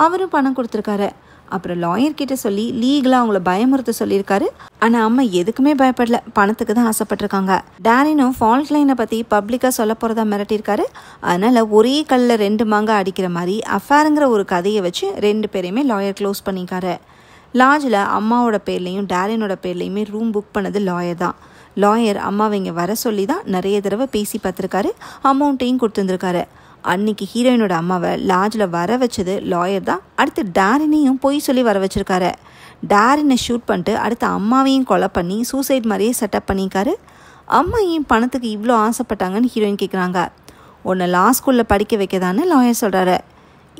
அவரும் பணம் கொடுத்துருக்காரு. அப்புறம் லாயர்கிட்ட சொல்லி லீகலாக அவங்கள பயமுறுத்த சொல்லியிருக்காரு. ஆனால் அம்மா எதுக்குமே பயப்படல, பணத்துக்கு தான் ஆசைப்பட்டிருக்காங்க. டேரினும் ஃபால்ட் லைனை பற்றி பப்ளிக்காக சொல்ல போகிறதா மிரட்டியிருக்காரு. அதனால் ஒரே கல்லில் 2 மாங்காய் அடிக்கிற மாதிரி அஃபேருங்கிற ஒரு கதையை வச்சு 2 பேரையுமே லாயர் க்ளோஸ் பண்ணிக்காரு. லாட்ஜில் அம்மாவோட பேர்லேயும் டேரினோட பேர்லேயுமே ரூம் புக் பண்ணது லாயர் தான். லாயர் அம்மாவை இங்கே வர சொல்லி தான் நிறைய தடவை பேசி பார்த்துருக்காரு, அமௌண்ட்டையும் கொடுத்துருந்துருக்காரு. அன்னைக்கு ஹீரோயினோட அம்மாவை லாட்ஜில் வர வச்சது லாயர் தான். அடுத்து டேரினையும் பொய் சொல்லி வர வச்சுருக்காரு. டேரினை ஷூட் பண்ணிட்டு அடுத்து அம்மாவையும் கொலை பண்ணி சூசைட் மாதிரியே செட்டப் பண்ணிக்காரு. அம்மா ஏன் பணத்துக்கு இவ்வளோ ஆசைப்பட்டாங்கன்னு ஹீரோயின் கேட்குறாங்க. உன்னை லா ஸ்கூலில் படிக்க வைக்கதான்னு லாயர் சொல்கிறாரு.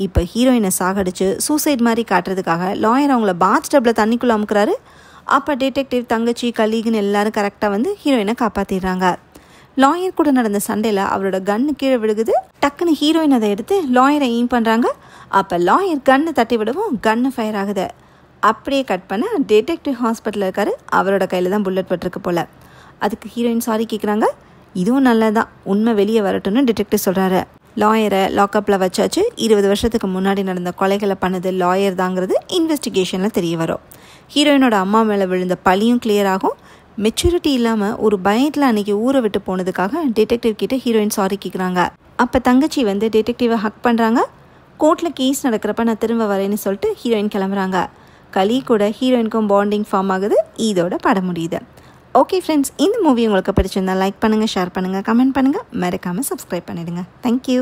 இப்போ ஹீரோயினை சாகடிச்சு சூசைட் மாதிரி காட்டுறதுக்காக லாயர் அவங்கள பாத் டப்பில் தண்ணிக்குள்ளே அமுக்குறாரு. அப்போ டிடெக்டிவ், தங்கச்சி, கலீகுன்னு எல்லாரும் கரெக்டாக வந்து ஹீரோயினை காப்பாற்றிடுறாங்க. லாயர் கூட நடந்த சண்டையில் அவரோட கன்னு கீழே விழுகுது. டக்குன்னு ஹீரோயின் அதை எடுத்து லாயரை எய்ம் பண்ணுறாங்க. அப்போ லாயர் கன்னு தட்டி விடவும் கன்னு ஃபயர் ஆகுது. அப்படியே கட் பண்ண டிடெக்டிவ் ஹாஸ்பிட்டலில் இருக்காரு. அவரோட கையில் தான் புல்லட் பட்டிருக்கு போல். அதுக்கு ஹீரோயின் சாரி கேட்குறாங்க. இதுவும் நல்லதான், உண்மை வெளியே வரட்டும்னு டிடெக்டிவ் சொல்கிறாரு. லாயரை லாக்கப்பில் வச்சாச்சு. 20 வருஷத்துக்கு முன்னாடி நடந்த கொலைகளை பண்ணது லாயர் தாங்கிறது இன்வெஸ்டிகேஷனில் தெரிய வரும். ஹீரோயினோட அம்மா மேலே விழுந்த பழியும் கிளியர் ஆகும். மெச்சூரிட்டி இல்லாமல் ஒரு பயத்தில் அன்றைக்கி ஊரை விட்டு போனதுக்காக டிடெக்டிவ் கிட்ட ஹீரோயின் சாரி கேட்குறாங்க. அப்போ தங்கச்சி வந்து டிடெக்டிவை ஹக் பண்ணுறாங்க. கோர்ட்டில் கேஸ் நடக்கிறப்ப நான் திரும்ப வரேன்னு சொல்லிட்டு ஹீரோயின் கிளம்புறாங்க. கலி கூட ஹீரோயினுக்கும் பாண்டிங் ஃபார்ம் ஆகுது. இதோட படம் முடியுது. ஓகே ஃப்ரெண்ட்ஸ், இந்த மூவி உங்களுக்கு பிடிச்சிருந்தா லைக் பண்ணுங்கள், ஷேர் பண்ணுங்கள், கமெண்ட் பண்ணுங்கள், மறக்காமல் சப்ஸ்கிரைப் பண்ணிடுங்க. தேங்க்யூ.